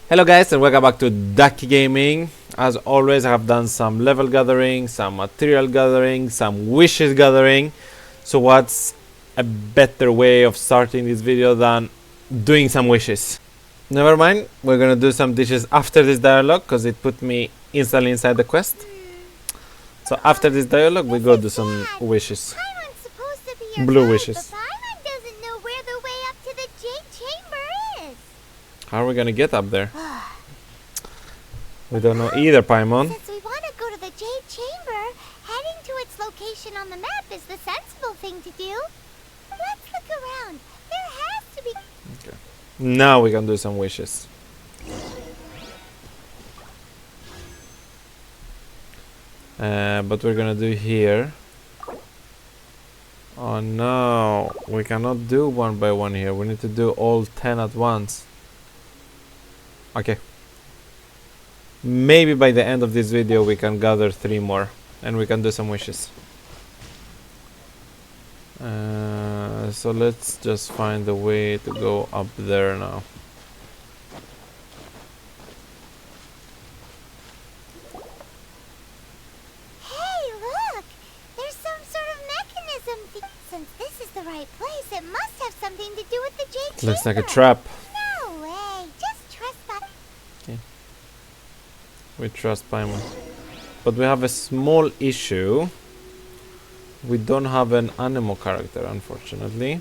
Hello guys and welcome back to Ducky Gaming. As always, I have done some level gathering, some material gathering, some wishes gathering. So what's a better way of starting this video than doing some wishes? Never mind, we're gonna do some dishes after this dialogue because it put me instantly inside the quest. So after this dialogue we go do some wishes. Blue wishes. How are we gonna get up there? We don't know either, Paimon. Since we want to go to the Jade Chamber, heading to its location on the map is the sensible thing to do. Let's look around. There has to be... Okay. Now we can do some wishes. But we're gonna do here. Oh no, we cannot do one by one here. We need to do all 10 at once. Okay. Maybe by the end of this video we can gather 3 more and we can do some wishes. So let's just find a way to go up there now. Hey, look! There's some sort of mechanism. Since this is the right place, it must have something to do with the Jade Chamber. Looks like a trap. No way! Just trespass. Okay. We trust Paimon. But we have a small issue. We don't have an animal character, unfortunately.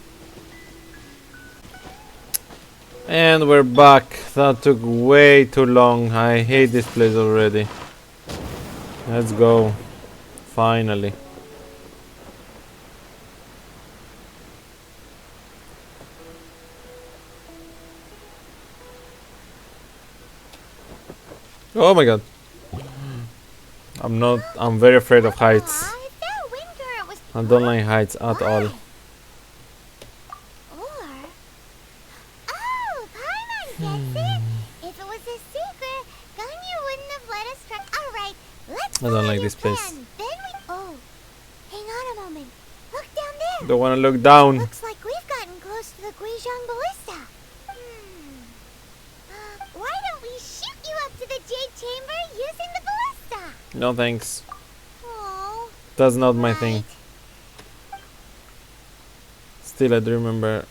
And we're back. That took way too long. I hate this place already. Let's go. Finally. Oh my god. I'm very afraid of heights. I don't like heights at all. Oh, Paimon gets it. If it was a secret, Ganyu wouldn't have let us try. All right, let's. I don't like this place. Then oh, hang on a moment. Look down there. Don't want to look down. Looks like we've gotten close to the Guizhong Ballista. Why don't we shoot you up to the Jade Chamber using the ballista? No thanks. Oh, That's not my thing. Still, I do remember.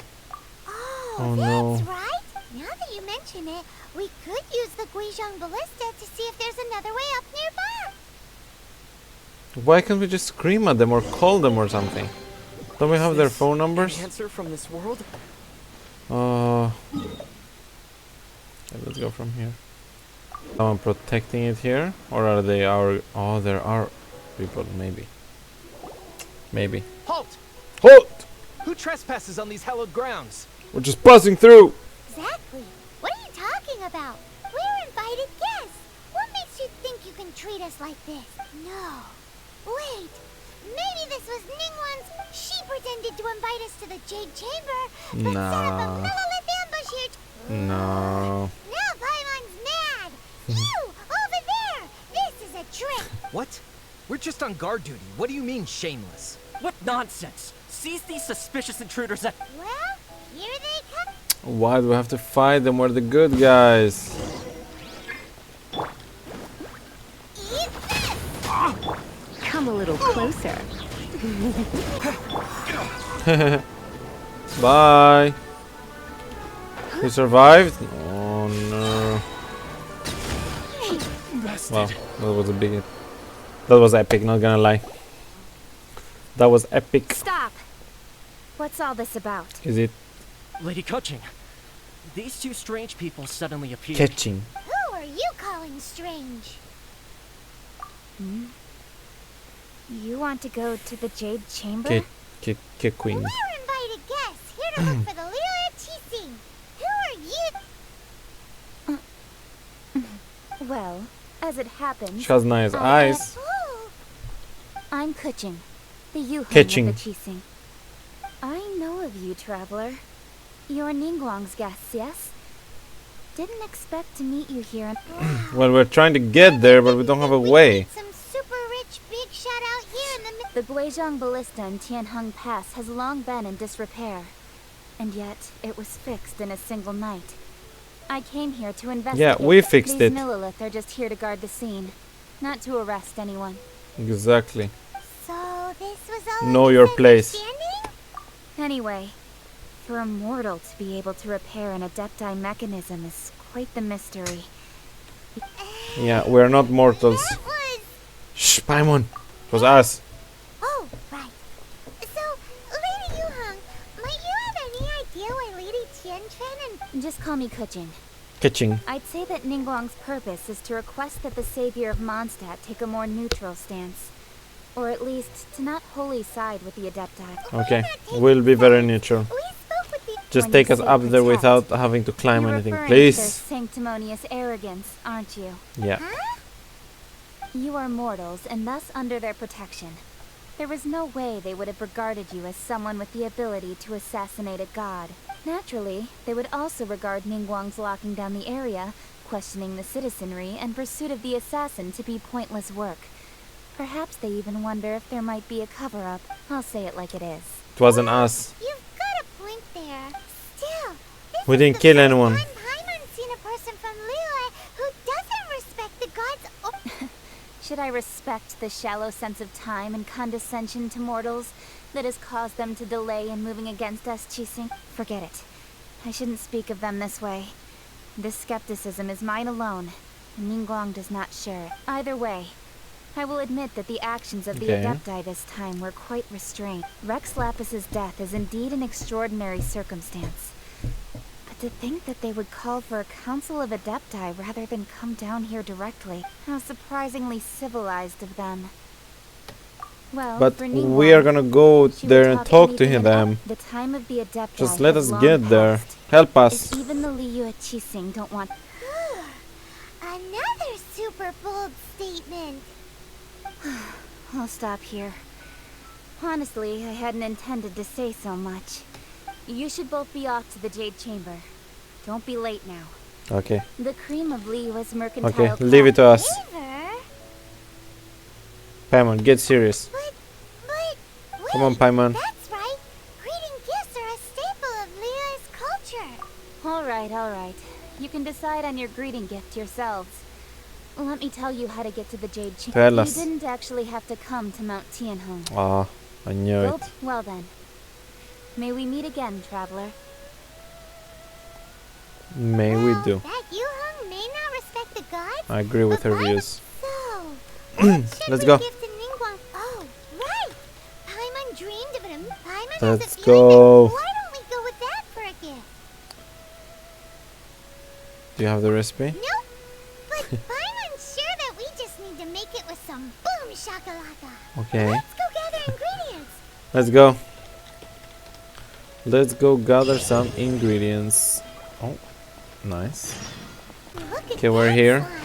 Oh, no. that's right. Now that you mention it, we could use the Guizhong Ballista to see if there's another way up nearby. Why can't we just scream at them or call them or something? Don't we have their phone numbers? Answer from this world? Okay, let's go from here. Someone protecting it here? Or are they our... Oh, there are people, maybe. Maybe. Halt! Halt! Who trespasses on these hallowed grounds? We're just passing through! Exactly. What are you talking about? We're invited guests. What makes you think you can treat us like this? No. Wait. Maybe this was Ningguang's. She pretended to invite us to the Jade Chamber, but set up a monolith ambush here. No. Now Paimon's mad. You, over there. This is a trick. What? We're just on guard duty. What do you mean, shameless? What nonsense! Seize these suspicious intruders at— Well, here they come. Why do we have to fight them? We're the good guys. Eat this. Come a little closer. Bye. We survived? Oh no. Wow, that was a big... That was epic, not gonna lie. That was epic. Stop! What's all this about? Is it Lady Coaching. These two strange people suddenly appeared. catching? Who are you calling strange? You want to go to the Jade Chamber? Queen. We're invited guests here to look for the Liyue. Who are you? Well, as it happens, She has nice eyes. Oh, I'm Kuching, the Yuheng Kuching. of the Qixing. I know of you, traveler. You're Ningguang's guests, yes? Didn't expect to meet you here in... Well, we're trying to get there, but we don't have a way. some super rich big shot out here in the The Guizhong Ballista in Tianheng Pass has long been in disrepair. And yet, it was fixed in a single night. I came here to investigate. Yeah, we fixed These it. Millilith are just here to guard the scene, not to arrest anyone. Exactly. So this was all Know a your place. misunderstanding? Anyway, for a mortal to be able to repair an Adepti mechanism is quite the mystery. Yeah, we're not mortals. That was... Shh, Paimon. It was us. Oh, right. So, Lady Yuhong, might you have any idea why Lady Tianchen and... Just call me Kuching. Catching. I'd say that Ningguang's purpose is to request that the savior of Mondstadt take a more neutral stance. Or at least, to not wholly side with the Adepti. Okay, we'll be very neutral. We spoke with the... Just When take you us say up there protect, without having to climb You're anything, referring to their please. sanctimonious arrogance, aren't you? Yeah. Huh? You are mortals, and thus under their protection. There was no way they would have regarded you as someone with the ability to assassinate a god. Naturally, they would also regard Ningguang's locking down the area, questioning the citizenry, and pursuit of the assassin to be pointless work. Perhaps they even wonder if there might be a cover-up. I'll say it like it is. It wasn't us. You've got a point there. Still, this We is didn't the kill first anyone. time Paimon's seen a person from Liyue who doesn't respect the gods. Oh, Should I respect the shallow sense of time and condescension to mortals that has caused them to delay in moving against us, Qixing? Forget it. I shouldn't speak of them this way. This skepticism is mine alone, and Ningguang does not share it. Either way, I will admit that the actions of the Okay. Adepti this time were quite restrained. Rex Lapis's death is indeed an extraordinary circumstance. But to think that they would call for a council of Adepti rather than come down here directly, how surprisingly civilized of them. Well, But for Ningguang, we are gonna go she would there and talk to anything him. about the time of the Adepti Just let has us long get there. passed. Help us. If even the Liyue Qixing don't want... another super bold statement. I'll stop here. Honestly, I hadn't intended to say so much. You should both be off to the Jade Chamber. Don't be late now. Okay. The cream of Liyue's mercantile Okay, leave it to us. Favor? Paimon, get serious. But, wait. Come on, Paimon. That's right. Greeting gifts are a staple of Liyue's culture. Alright. You can decide on your greeting gift yourselves. Let me tell you how to get to the Jade Chamber. Tell You us. didn't actually have to come to Mount Tianhong. Ah, I knew it. Nope. Well then. May we meet again, traveler. May we do. That Yuhong may not respect the gods. I agree with but her why views. So, what should Let's we go. give to Ningguang? Oh, right. Paimon dreamed of him. Paimon Let's has a feeling go. that- Why don't we go with that for a gift? Do you have the recipe? Nope. But Paimon's sure that we just need to make it with some boom shakalaka. Okay. Let's go gather ingredients. Let's go. Let's go gather some ingredients. Oh, nice. Look at Okay, we're that here. slime.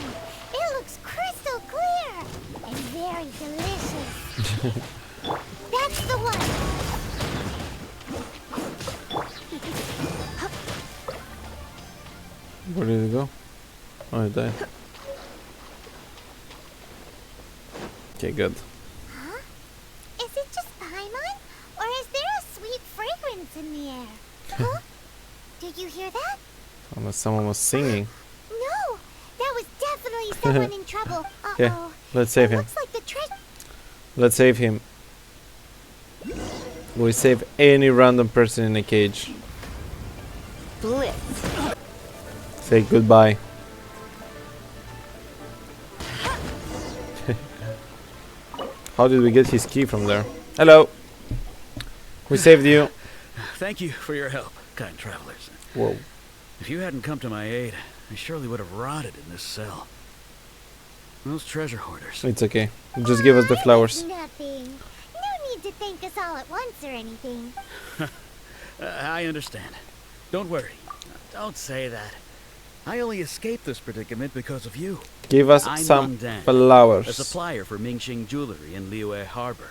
It looks crystal clear and very delicious. That's the one. Where did it go? Oh, it died. Okay, good. Huh? Is it just Paimon? Or is there a sweet fragrance in the air? Huh? Did you hear that? Unless someone was singing. No! That was definitely someone in trouble. Uh-oh. Okay, let's save It him. looks like the treasure. Let's save him. We save any random person in a cage. Blitz. Say goodbye. How did we get his key from there? Hello. We saved you. Thank you for your help, kind travelers. Whoa. If you hadn't come to my aid, I surely would have rotted in this cell. Those treasure hoarders. It's okay. Just give us the flowers. Nothing. No need to thank us all at once or anything. I understand. Don't worry. Don't say that. I only escaped this predicament because of you. Give us I'm some Mengdan, a flowers. supplier for Mingxing jewelry in Liyue Harbor.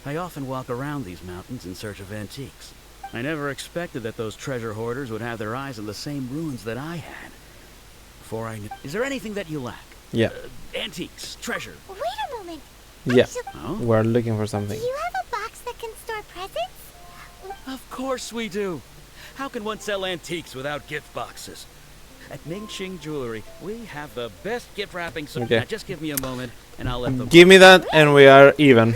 I often walk around these mountains in search of antiques. I never expected that those treasure hoarders would have their eyes on the same ruins that I had. Before I knew... Is there anything that you lack? Yeah. Antiques, treasure. Wait a moment. Yeah. Actually, Oh? We're looking for do something. you have a box that can store presents? Of course we do. How can one sell antiques without gift boxes? At Ningxing Jewelry, we have the best gift wrapping. Okay. Now just give me a moment, and I'll let them. Give me that, and we are even.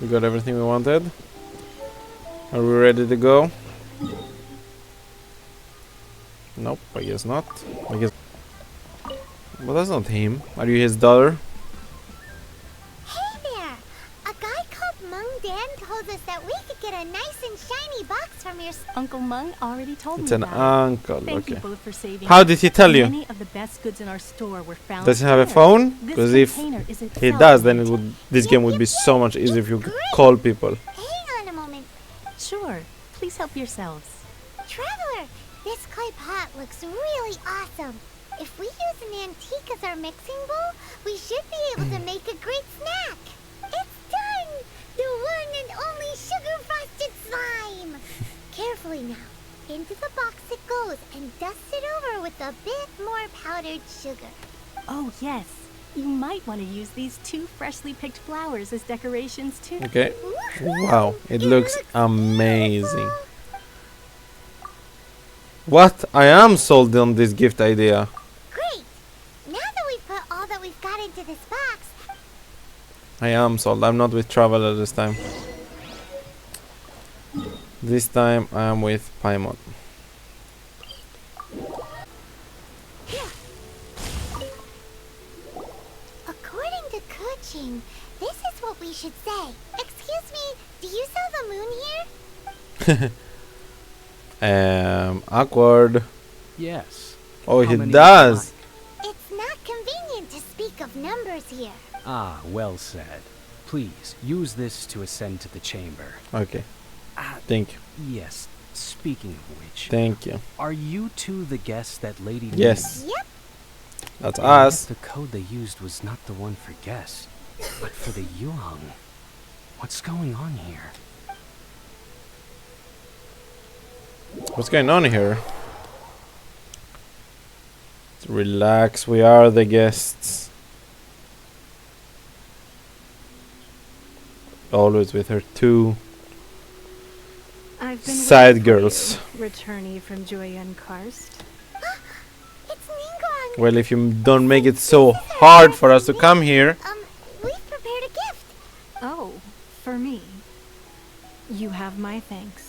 We got everything we wanted. Are we ready to go? Nope, I guess not. I guess. But that's not him. Are you his daughter? Hey there! A guy called Mung Dan told us that we could get a nice and shiny box from your Uncle Mung already told It's me an about it. uncle. Thank you Okay. both for saving How us. did he tell you? Many of the best goods in our store were found Does he have a here. phone? This Because if container is he itself does, then it mint. would. This game would be so much easier if you could call people. Hang on a moment. Sure. Please help yourselves. Traveler, this clay pot looks really awesome. If we use an antique as our mixing bowl, we should be able to make a great snack. It's done! The one and only sugar-frosted slime! Carefully now. Into the box it goes and dust it over with a bit more powdered sugar. Oh, yes. You might want to use these 2 freshly picked flowers as decorations, too. Okay. Wow, it looks amazing. What? I am sold on this gift idea. Great! Now that we've put all that we've got into this box, I am sold. I'm not with Traveler this time. This time I am with Paimon. according to Kuching, this is what we should say. Excuse me, do you sell the moon here? Awkward. Yes. Oh, How he many does. It's not convenient to speak of numbers here. Ah, well said. Please, use this to ascend to the chamber. Okay. Ah, Thank you. yes. Speaking of which, Thank you. are you two the guests that Lady Yes. Yep. That's Yet us. the code they used was not the one for guests, but for the Yuheng. What's going on here? What's going on here? Relax, we are the guests. Always with her 2 I've been side waiting for girls. you, returnee from Liyue Karst. It's Ningguang. Well, if you don't make it so hard for us to come here. We've prepared a gift. Oh, for me. You have my thanks.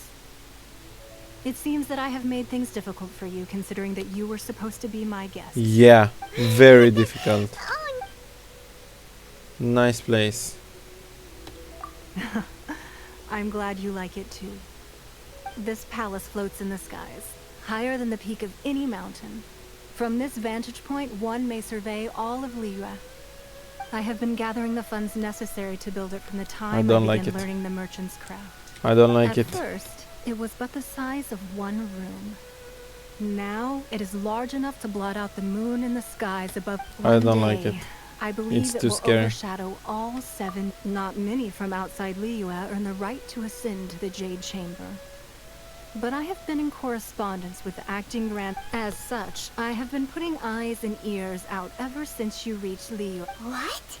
It seems that I have made things difficult for you, considering that you were supposed to be my guest. Yeah, very difficult. Oh, Nice place. I'm glad you like it too. This palace floats in the skies, higher than the peak of any mountain. From this vantage point, one may survey all of Liyue. I have been gathering the funds necessary to build it from the time don't I like began it. learning the merchant's craft. I don't like At it. first, it was but the size of one room. Now, it is large enough to blot out the moon in the skies above. I don't One like day, it. I believe It's it too will scary. overshadow all 7. Not many from outside Liyue earn the right to ascend to the Jade Chamber. But I have been in correspondence with the acting grand. As such, I have been putting eyes and ears out ever since you reached Liyue. what?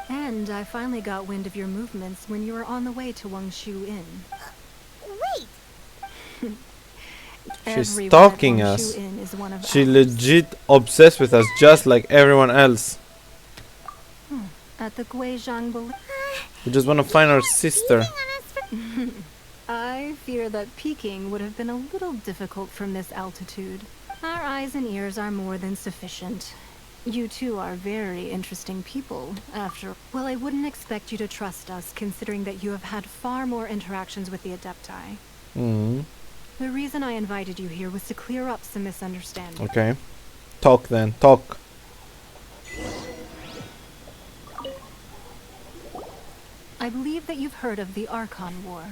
And I finally got wind of your movements when you were on the way to Wangshu Inn. Wait. She's Everyone at stalking Wangshu us. Inn is one of She ours. legit obsessed with us just like everyone else. At the Guizhang Bal- We just want to find our sister. I fear that peeking would have been a little difficult from this altitude. Our eyes and ears are more than sufficient. You two are very interesting people, after... Well, I wouldn't expect you to trust us, considering that you have had far more interactions with the Adepti. The reason I invited you here was to clear up some misunderstandings. Okay. Talk then. Talk. I believe that you've heard of the Archon War.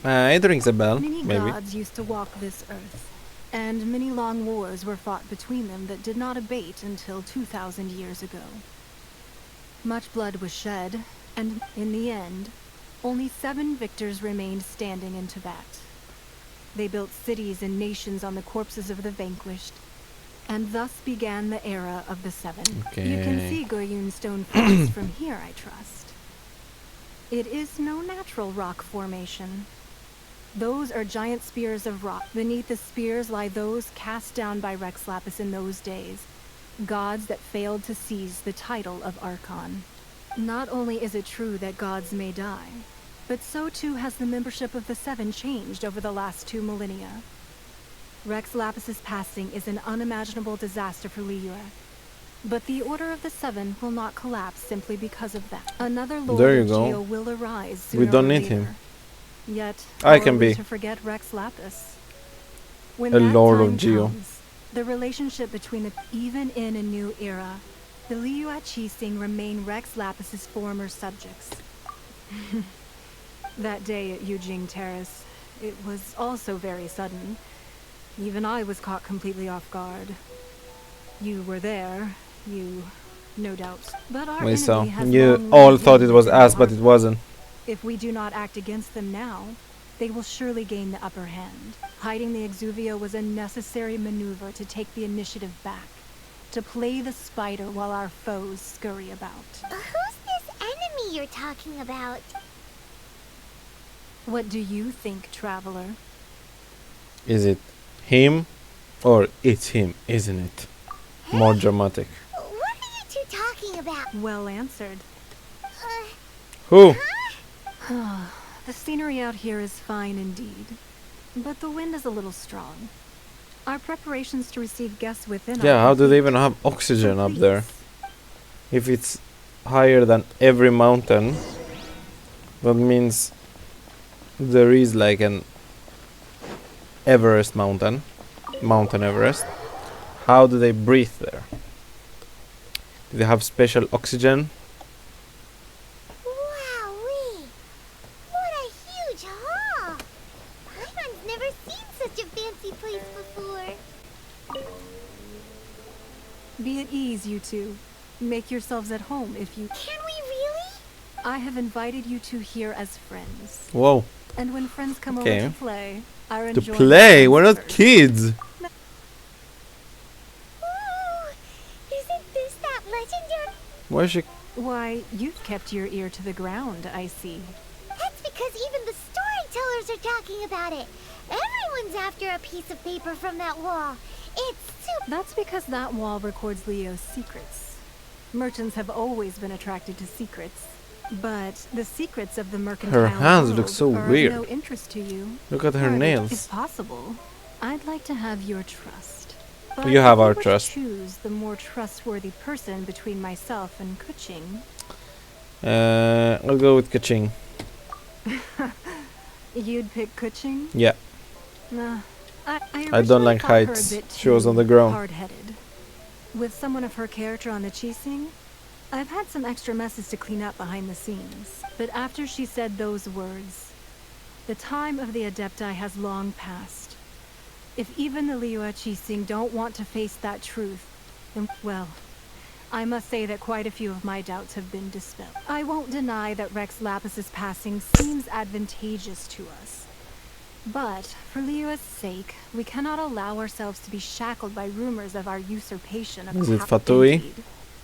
It rings a bell. Many Maybe. gods used to walk this earth, and many long wars were fought between them that did not abate until 2,000 years ago. Much blood was shed, and in the end, only 7 victors remained standing in Tibet. They built cities and nations on the corpses of the vanquished, and thus began the era of the 7. You can Okay. see Goryun's stone forts from here, I trust. It is no natural rock formation. Those are giant spears of rock. Beneath the spears lie those cast down by Rex Lapis in those days, gods that failed to seize the title of Archon. Not only is it true that gods may die, but so too has the membership of the Seven changed over the last 2 millennia. Rex Lapis's passing is an unimaginable disaster for Liyue. But the Order of the Seven will not collapse simply because of that. Another Lord There you of go. Geo will arise sooner We don't or need later. him. Yet, I how can are we be to forget Rex Lapis? When a that Lord time of Geo. comes, the relationship between the even in a new era, the Liyue Archon remain Rex Lapis's former subjects. That day at Yujing Terrace, it was also very sudden. Even I was caught completely off guard. You were there, you, no doubt. But our We saw. enemy has You long all lived thought it in was the us, but it harbor. wasn't. If we do not act against them now, they will surely gain the upper hand. Hiding the Exuvia was a necessary maneuver to take the initiative back, to play the spider while our foes scurry about. Who's this enemy you're talking about? What do you think, traveler? Is it him or it's him, isn't it? More dramatic. What are you two talking about? Well answered. Who? The scenery out here is fine indeed, but the wind is a little strong. Our preparations to receive guests within Yeah, are how do they complete. even have oxygen So up there? please, If it's higher than every mountain, that means there is like an Everest mountain, Mountain Everest. How do they breathe there? Do they have special oxygen? Wowee! What a huge hall! Paimon's never seen such a fancy place before. Be at ease, you two. Make yourselves at home if you... Can we really? I have invited you two here as friends. Whoa. And when friends come Okay. over to play, our To enjoyment play? comes We're not first. kids! Ooh! Isn't this that legendary? Why is she... Why, you've kept your ear to the ground, I see. That's because even the storytellers are talking about it. Everyone's after a piece of paper from that wall. It's super... That's because that wall records Leo's secrets. Merchants have always been attracted to secrets. But the secrets of the mercantile hands look world so are weird. of no interest to you. Look at her If nails. possible, I'd like to have your trust. But You have if our were to trust. choose the more trustworthy person between myself and Kuching. I'll go with Kaching. You'd pick Kuching? Yeah. Nah, I I don't originally like thought her a heights. bit She was on too the ground. hard-headed. With someone of her character on the Qixing, I've had some extra messes to clean up behind the scenes. But after she said those words, the time of the Adepti has long passed. If even the Liyue Qixing don't want to face that truth, then, well, I must say that quite a few of my doubts have been dispelled. I won't deny that Rex Lapis's passing seems advantageous to us. But, for Liyue's sake, we cannot allow ourselves to be shackled by rumors of our usurpation of Is it power. Fatui? Indeed.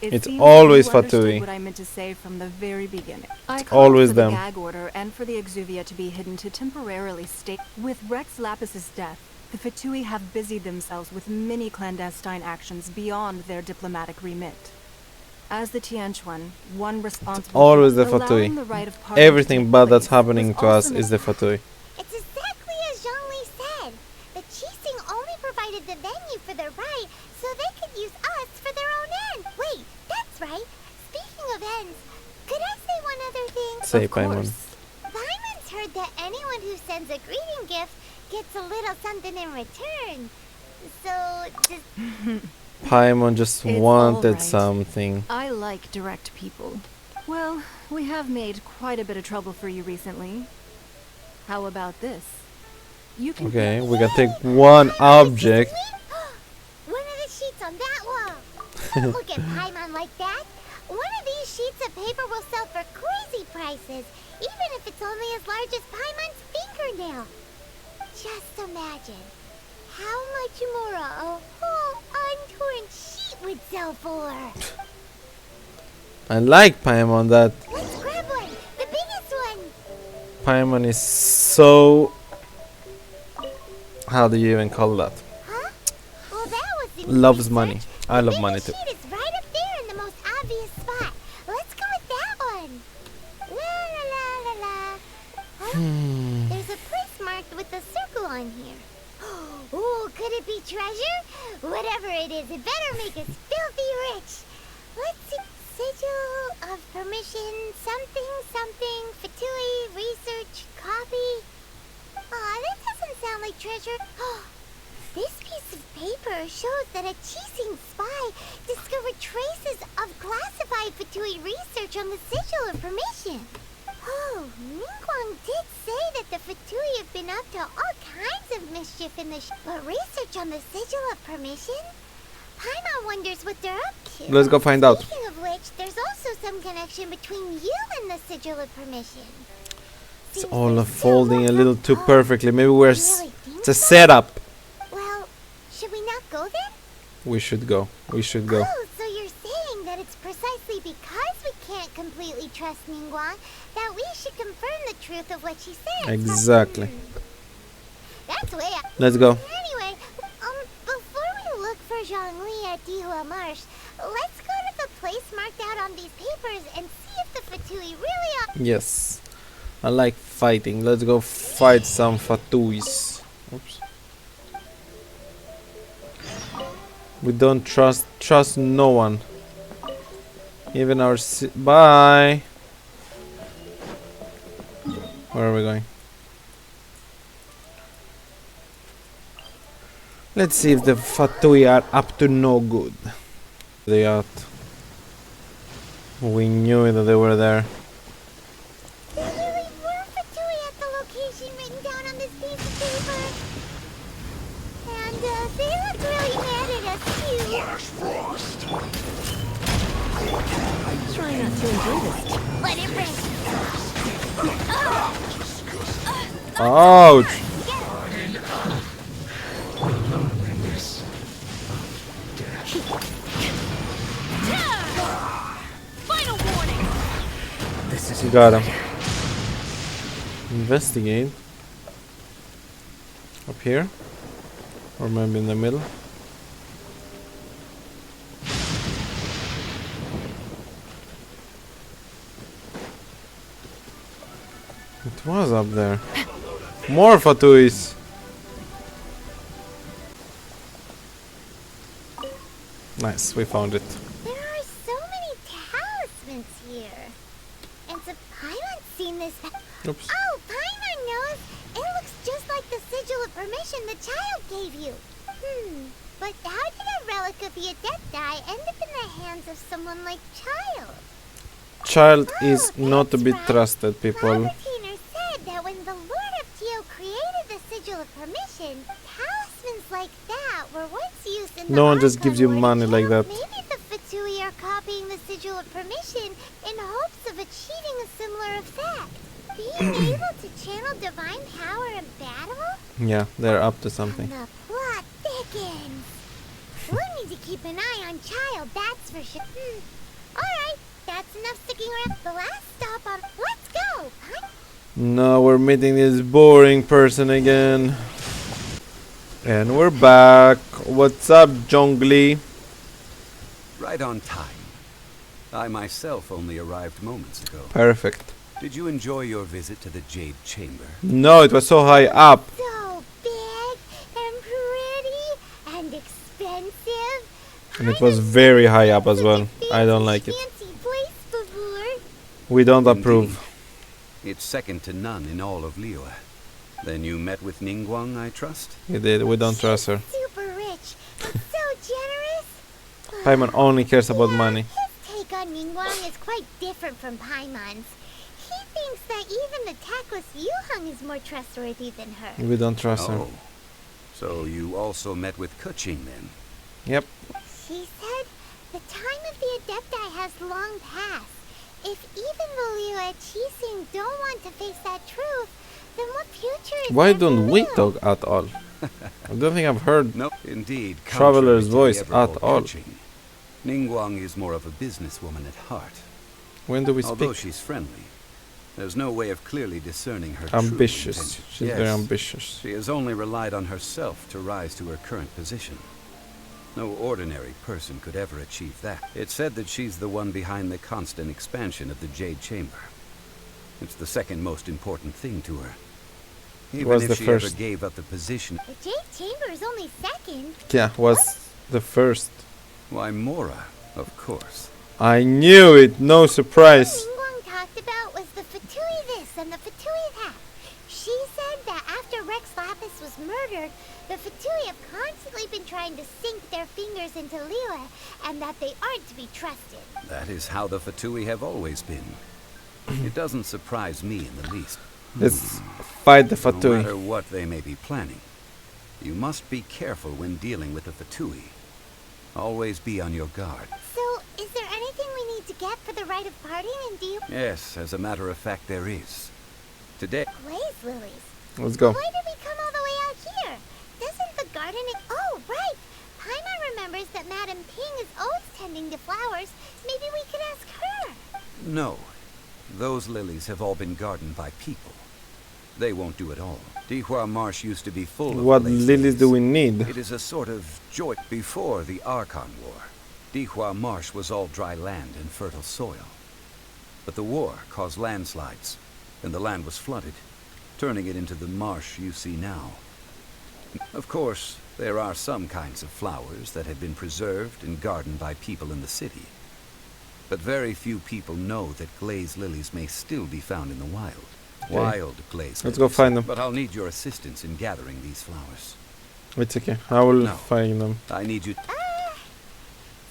It It's seems always that you understood Fatui. what I meant to say from the very beginning. I It's called always for the them. gag order and for the Exuvia to be hidden to temporarily stay. With Rex Lapis's death, the Fatui have busied themselves with many clandestine actions beyond their diplomatic remit. As the Tianquan, one responsible always for the Fatui. allowing the right of party to Everything take bad that's place happening was to us also is the Fatui. It's exactly as Zhongli said. The Qixing only provided the venue for their rite so they could use us for their own end. Wait, that's right. Speaking of ends, could I say one other thing? Say, Of Paimon. course. Paimon's heard that anyone who sends a greeting gift gets a little something in return. So, just... Paimon just It's wanted alright. something. I like direct people. Well, we have made quite a bit of trouble for you recently. How about this? You can Okay, we can take one object. One of the sheets on that wall. Don't look at Paimon like that. One of these sheets of paper will sell for crazy prices, even if it's only as large as Paimon's fingernail. Just imagine how much more a whole untorn sheet would sell for. I like Paimon that Let's grab one, the biggest Paimon is so... How do you even call that? Huh? Well, that was the Loves money. I love The money biggest too. sheet is right up there in the most obvious spot. Let's go with that one. La la la la la. Huh? There's a place marked with a circle on here. Oh, could it be treasure? Whatever it is, it better make us filthy rich. Let's see. Sigil of permission, something, something, Fatui, research, copy. Aw, that doesn't sound like treasure. This piece of paper shows that a Chising spy discovered traces of classified Fatui research on the Sigil of Permission. Oh, Ningguang did say that the Fatui have been up to all kinds of mischief in the but research on the Sigil of Permission? Paimon wonders what they're up to. Let's go find out. Speaking of which, there's also some connection between you and the Sigil of Permission. It's Seems all they're unfolding a still little too perfectly. Maybe we're... You really think It's a so? setup. Well, should we not go then? We should go. We should go. Oh, so you're saying that it's precisely because we can't completely trust Ningguang that we should confirm the truth of what she says. Exactly. That's way up. Let's go. Anyway, before we look for Zhongli at Dihua Marsh, let's go to the place marked out on these papers and see if the Fatui really are. Yes. I like fighting. Let's go fight some Fatuis. Oops. We don't trust no one. Even our bye. Where are we going? Let's see if the Fatui are up to no good. They are. We knew that they were there. There really were Fatui at the location written down on this piece of paper. And they look really mad at us too. Try not to enjoy this. Let it rip. Ouch! Final warning. This is Got him. Investigate. Up here? Or maybe in the middle? It was up there. More Fatuis! Nice, we found it. There are so many talismans here. And so Paimon's seen this. Oops. Oh, Paimon knows. It looks just like the sigil of permission the child gave you. But how did a relic of the Adepti end up in the hands of someone like Child? Child Oh, is not to be that's right. trusted, people. Palpatine said that when the Lord of Teo created the sigil of permission, talismans like that were once used in the No one just Archon gives you War to money like channel- that. Maybe the Fatui are copying the sigil of permission in hopes of achieving a similar effect. Being able to channel divine power in battle? Yeah, they're up to something. And the plot thickens. We need to keep an eye on Child, that's for sure. Alright, that's enough sticking around. The last stop on... Let's go! Huh? No, we're meeting this boring person again. And we're back. What's up, Zhongli? Right on time. I myself only arrived moments ago. Perfect. Did you enjoy your visit to the Jade Chamber? No, it was so high up. So big and pretty and expensive. And it was very high up as well. I don't like it. Fancy place before. We don't Indeed. approve. It's second to none in all of Liyue. Then you met with Ningguang, I trust? We did. We don't trust her. Super rich and so generous. Paimon only cares about Yeah, money. His take on Ningguang is quite different from Paimon's. He thinks that even the tactless Yuheng is more trustworthy than her. We don't trust her. Oh. So you also met with Keqing then? Yep. She said the time of the Adepti has long passed. If even the Liyue Qixing don't want to face that truth, then what future is Why there don't for we Liyue? talk at all? I don't think I've heard. No, indeed. Traveler's contrary to voice the ever-bold at all. Keqing, Ningguang is more of a businesswoman at heart. When do we Although speak? she's friendly, There's no way of clearly discerning her Ambitious. true intentions. She's very ambitious. She has only relied on herself to rise to her current position. No ordinary person could ever achieve that. It's said that she's the one behind the constant expansion of the Jade Chamber. It's the second most important thing to her. Even Was if the she first. ever gave up the position... The Jade Chamber is only second. Yeah, was the first. Why, Mora, of course. I knew it, no surprise. What Ningguang talked about was the Fatui this and the Fatui that. She said that after Rex Lapis was murdered, the Fatui have constantly been trying to sink their fingers into Liyue, and that they aren't to be trusted. That is how the Fatui have always been. It doesn't surprise me in the least. Let's fight the No Fatui. matter what they may be planning, you must be careful when dealing with the Fatui. Always be on your guard. So, is there anything we need to get for the rite of parting, and do you... Yes, as a matter of fact, there is. Today... Blaze lilies? Let's go. Why did we come all the way out here? Doesn't the garden... Oh, right! Paimon remembers that Madame Ping is always tending to flowers. Maybe we could ask her. No. Those lilies have all been gardened by people. They won't do it all. Dihua Marsh used to be full of What blaze lilies do we need? It is a sort of joy. Before the Archon War, Dihua Marsh was all dry land and fertile soil. But the war caused landslides, and the land was flooded, turning it into the marsh you see now. Of course, there are some kinds of flowers that have been preserved and gardened by people in the city. But very few people know that glaze lilies may still be found in the wild. Okay. Wild glaze Let's lilies. go find them. But I'll need your assistance in gathering these flowers. It's okay. I will No. find them. I need you...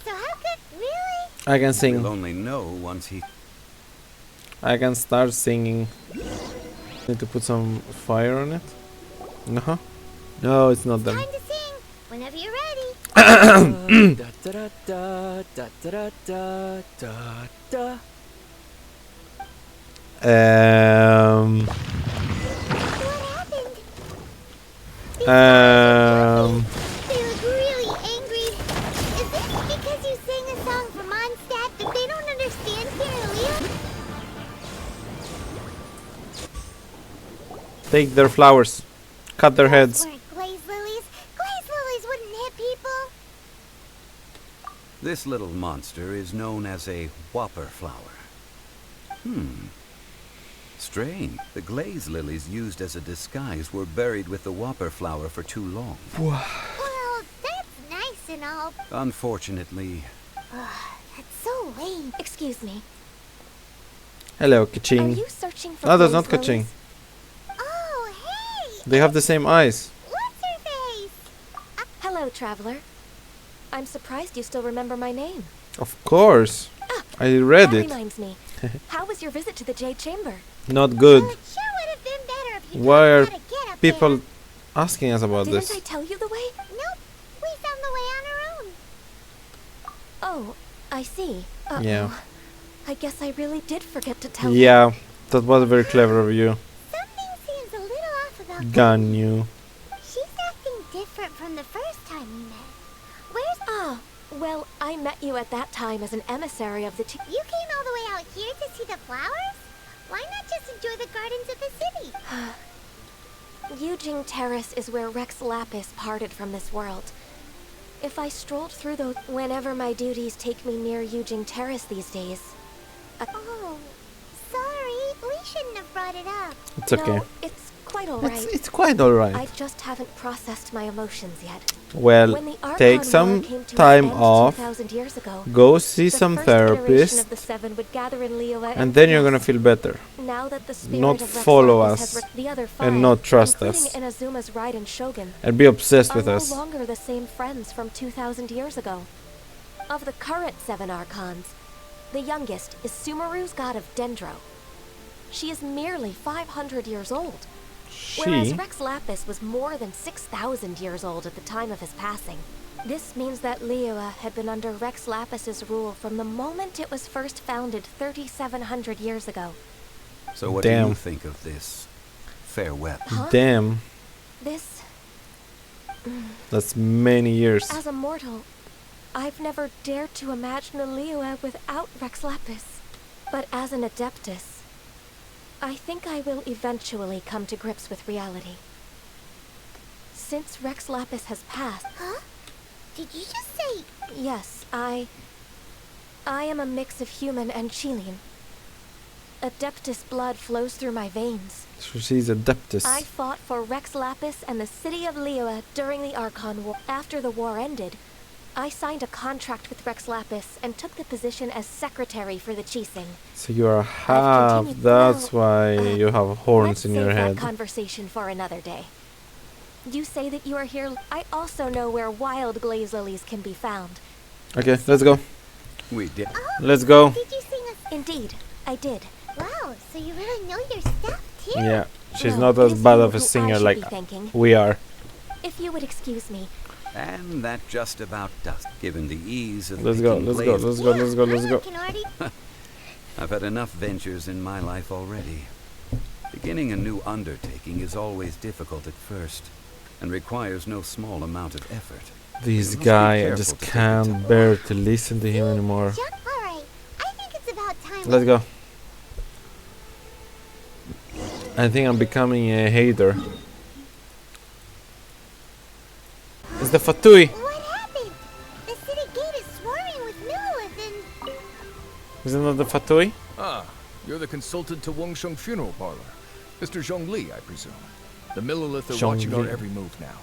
So how could... Really? I can You'll sing. only know once he... I can start singing. Need to put some fire on it. No? No, it's not them. Time to sing. Whenever you're ready. Da da da da da da da da. What happened? They look really angry. Is it because you sang a song for Mondstadt that they don't understand here in Liyue? Take their flowers. Cut their heads. Weren't glaze lilies? Glaze lilies wouldn't hit people. This little monster is known as a whopper flower. Strange. The glaze lilies used as a disguise were buried with the whopper flower for too long. Well, that's nice and all. Unfortunately, That's so lame. Excuse me. Hello, Are Kaching. you searching for No, that's glaze not Kaching. lilies? Oh, hey! They have the same eyes. What's her face? Hello, traveler. I'm surprised you still remember my name. Of course. I read That it. reminds me. How was your visit to the Jade Chamber? Not good. Well, it sure would have been better if you Why told are us how to get up people there. asking us about Didn't this? I tell you the way? Nope, we found the way on our own. Oh, I see. Uh-oh. Yeah. I guess I really did forget to tell you. Yeah, that was very clever of you. Something seems a little off about Gun you. She's acting different from the first time we met. Where's... Ah, well, I met you at that time as an emissary of the You came all the way out here to see the flowers? Why not just enjoy the gardens of the city? Yujing Terrace is where Rex Lapis parted from this world. If I strolled through those... Whenever my duties take me near Yujing Terrace these days... Oh, sorry. We shouldn't have brought it up. It's okay. No, it's quite alright. It's quite alright. I just haven't processed my emotions yet. Well, When the Archon take War some came to time an end off. 2000 years ago, Go see the some first iteration therapist. of the Seven would gather in Liyue And then you're gonna yes, feel better. Now that the spirit Not of Rex follow Lapis us has the other five, and not trust including us. Inazuma's Raiden Shogun, And be obsessed are with no us. longer the same friends from 2000 years ago. Of the current 7 Archons, the youngest is Sumeru's god of Dendro. She is merely 500 years old, whereas She? Rex Lapis was more than 6,000 years old at the time of his passing. This means that Liyue had been under Rex Lapis's rule from the moment it was first founded 3,700 years ago. so what do Damn. you think of this farewell? Huh? Damn. This, That's many years. as a mortal, I've never dared to imagine a Liyue without Rex Lapis. But as an Adeptus, I think I will eventually come to grips with reality. Since Rex Lapis has passed... Huh? Did you just say... Yes, I am a mix of human and Chilean. Adeptus blood flows through my veins. So she's Adeptus. I fought for Rex Lapis and the city of Liyue during the Archon War. After the war ended, I signed a contract with Rex Lapis and took the position as secretary for the Qixing. So you are half, that's why you have horns in your head. Let's save that conversation for another day. You say that you are here. I also know where wild glaze lilies can be found. Okay, let's go. We did. Oh, Let's go. did you sing a... Indeed, I did. Wow, so you really know your stuff, too. Yeah, she's Well, not as it is bad you of a who I singer should like be thanking. we are. If you would excuse me. And that just about does. Given the ease of Let's go, picking let's go, blades- let's go, let's go, let's go. Can already... I've had enough ventures in my life already. Beginning a new undertaking is always difficult at first, and requires no small amount of effort. This You must be guy, I careful just to take can't it. bear to listen to him anymore. Alright, I think it's about time... Let's go. I think I'm becoming a hater. It's the Fatui. What happened? The city gate is swarming with Millilith and... Isn't that the Fatui? Ah, you're the consultant to Wangsheng Funeral Parlor. Mr. Zhongli, I presume. The Millilith are watching our Zhongli. every move now.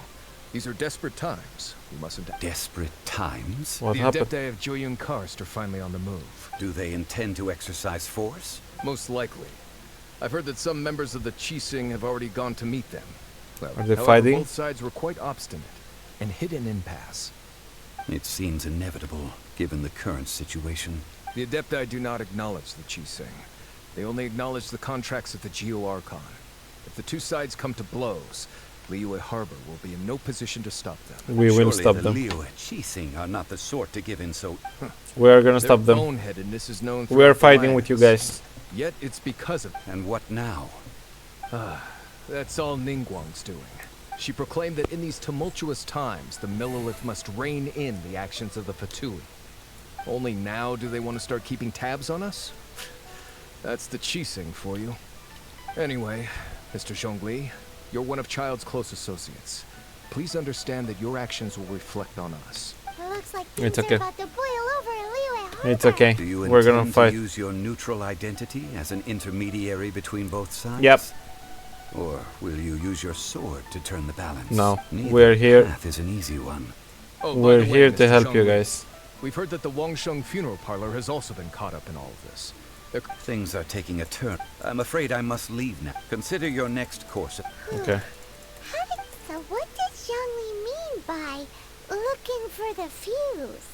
These are desperate times. We mustn't... Desperate times? What the happened? Adepti of Joyun Karst are finally on the move. Do they intend to exercise force? Most likely. I've heard that some members of the Qixing have already gone to meet them. Well, Are they however, fighting? both sides were quite obstinate and hit an impasse. It seems inevitable, given the current situation. The Adepti do not acknowledge the Qixing. They only acknowledge the contracts of the Liyue Archon. If the two sides come to blows, Liyue Harbor will be in no position to stop them. We will Surely stop the them. Liyue Qixing are not the sort to give in so... We are gonna Their stop them. boneheadedness is known We are throughout the fighting with you lands. guys. Yet it's because of... And what now? That's all Ningguang's doing. She proclaimed that in these tumultuous times, the Millilith must rein in the actions of the Fatui. Only now do they want to start keeping tabs on us? That's the Qixing for you. Anyway, Mr. Zhongli, you're one of Childe's close associates. Please understand that your actions will reflect on us. It looks like It's things okay. are about to boil over in Liyue Harbor. It's okay. Do you We're gonna intend fight. to use your neutral identity as an intermediary between both sides? Yep. Or will you use your sword to turn the balance? No, Neither we're here. path is an easy one. Oh, by We're the way, here to Mr. help you Zhongli, guys. We've heard that the Wangsheng Funeral Parlor has also been caught up in all of this. Things are taking a turn. I'm afraid I must leave now. Consider your next course. Okay. So what does Zhongli mean by looking for the fuse?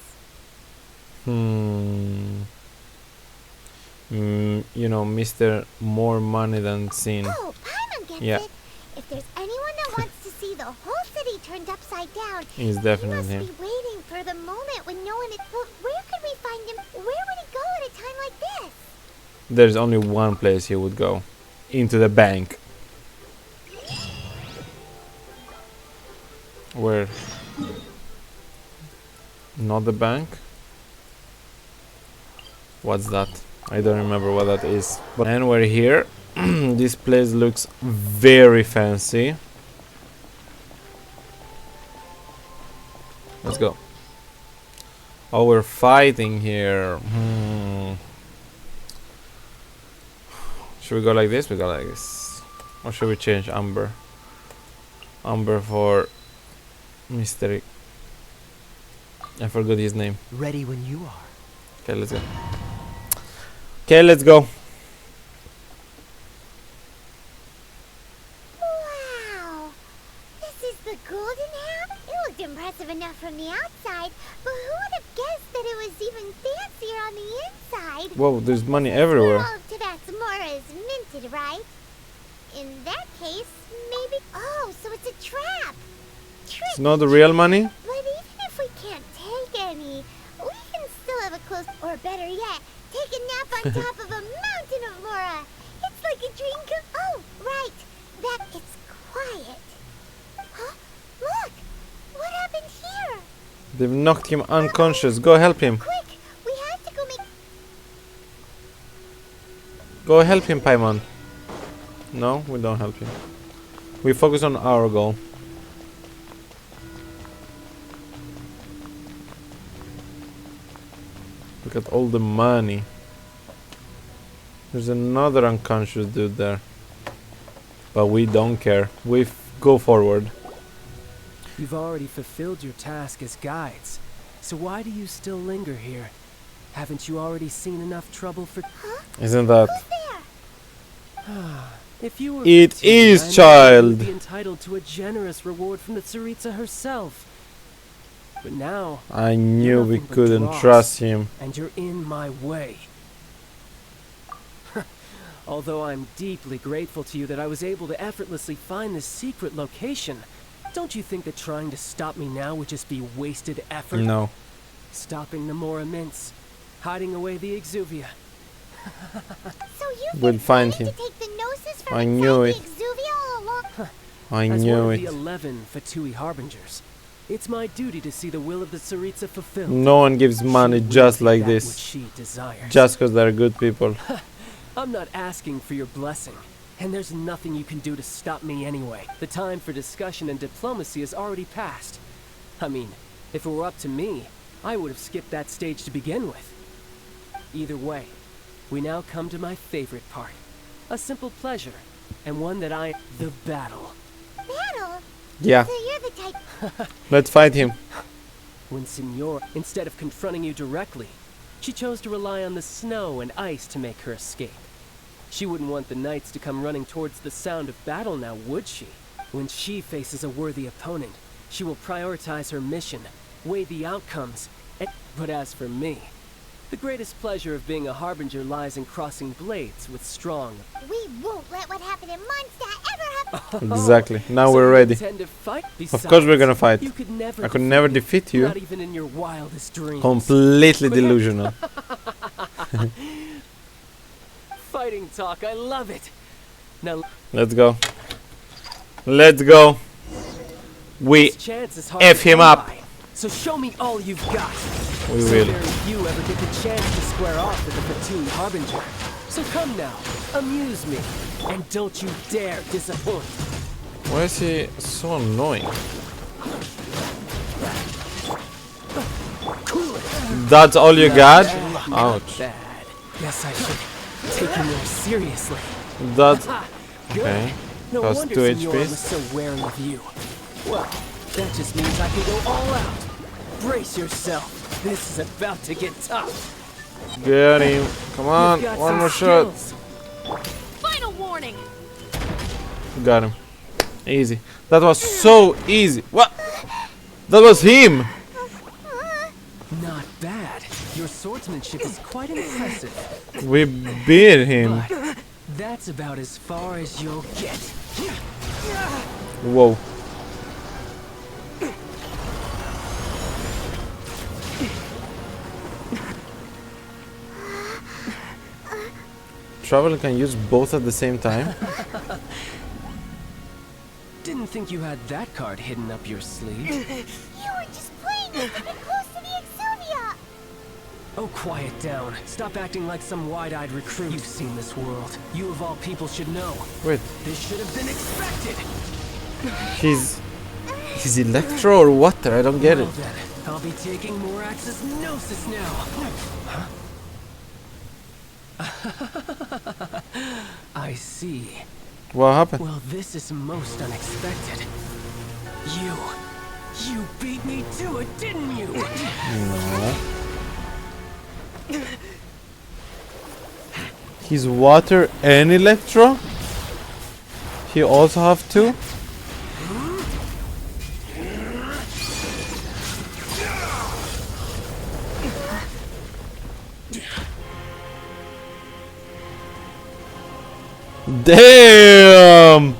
You know, Mr. More money than seen. Oh, Paimon gets Yeah. it. If there's anyone that wants to see the whole city turned upside down, He's he definitely must him. be waiting for the moment when no one is... But where could we find him? Where would he go at a time like this? There's only one place he would go. Into the bank. Where? Not the bank? What's that? I don't remember what that is. But and we're here. This place looks very fancy. Let's go. Oh, we're fighting here. Should we go like this? We go like this. Or should we change Amber? Amber for Mystery. I forgot his name. Ready when you are. Okay, let's go. Okay, let's go. Wow! This is the golden ham? It looked impressive enough from the outside, but who would have guessed that it was even fancier on the inside? Whoa, there's money Where everywhere. all of Tibet's Mora is minted, right? In that case, maybe... Oh, so it's a trap! It's not the real money? But even if we can't take any, we can still have a close... Or better yet, take a nap on top of a mountain of Mora! It's like a dream come... Oh, right! That it's quiet. Huh? Look! What happened here? They've knocked him unconscious. Go help him. Quick! We have to go make... Go help him, Paimon. No, we don't help him. We focus on our goal. Look at all the money. There's another unconscious dude there. But we don't care. We go forward. You've already fulfilled your task as guides, so why do you still linger here? Haven't you already seen enough trouble for... Isn't that... If you were It Fatui, is I know Childe. you would be entitled to a generous reward from the Tsaritsa herself. But now, I knew we nothing but couldn't dross, trust him. and you're in my way. Although I'm deeply grateful to you that I was able to effortlessly find this secret location, don't you think that trying to stop me now would just be wasted effort? No. Stopping the Mora Mints, hiding away the Exuvia. So you've We'll been find planning him. to take the Gnosis from I inside knew the it. Exuvia all along? I As one knew of it. the 11 Fatui Harbingers, it's my duty to see the will of the Tsaritsa fulfilled. No one gives money She will just be like that this. which she desires. Just because they're good people. I'm not asking for your blessing, and there's nothing you can do to stop me anyway. The time for discussion and diplomacy has already passed. I mean, if it were up to me, I would have skipped that stage to begin with. Either way, we now come to my favorite part. A simple pleasure, and one that the battle. Battle? Yeah. So you're the type... Let's fight him. When Signor, instead of confronting you directly, she chose to rely on the snow and ice to make her escape. She wouldn't want the knights to come running towards the sound of battle now, would she? When she faces a worthy opponent, she will prioritize her mission, weigh the outcomes, but as for me, the greatest pleasure of being a harbinger lies in crossing blades with strong... We won't let what happened in Mondstadt ever happen. Exactly. Now So we're you ready. intend to fight? Of course we're gonna fight. You could never I could never defeat you. Not even in your wildest dreams. Completely delusional. Fighting talk, I love it. Now Let's go. Let's go. We this chance is hard F to him come up. by, so show me all you've got. We So will. very few ever get the chance to square off with the Fatui Harbinger. So come now, amuse me, and don't you dare disappoint. Why is he so annoying? Cool it. That's all you got? Not Ouch. bad. Guess I should take you more seriously. That's Good. okay. No Cost wonder 2 Signora HPs. was so wary of you. Well, that just means I can go all out. Brace yourself. This is about to get tough. Get him. Come on. You've got One some more shot. skills. Final warning! Got him. Easy. That was so easy. What? That was him. Not bad. Your swordsmanship is quite impressive. We beat him. But that's about as far as you'll get. Whoa. Traveler can use both at the same time. Didn't think you had that card hidden up your sleeve. You were just playing us to get close to the Exuvia. Oh, quiet down. Stop acting like some wide-eyed recruit. You've seen this world. You of all people should know. Wait, This should have been expected. he's Electro or water? I don't get Well it. then, I'll be taking Morax's Gnosis now. I see. What happened? Well, this is most unexpected. You beat me to it, didn't you? No. He's water and Electro? He also have two? Damn!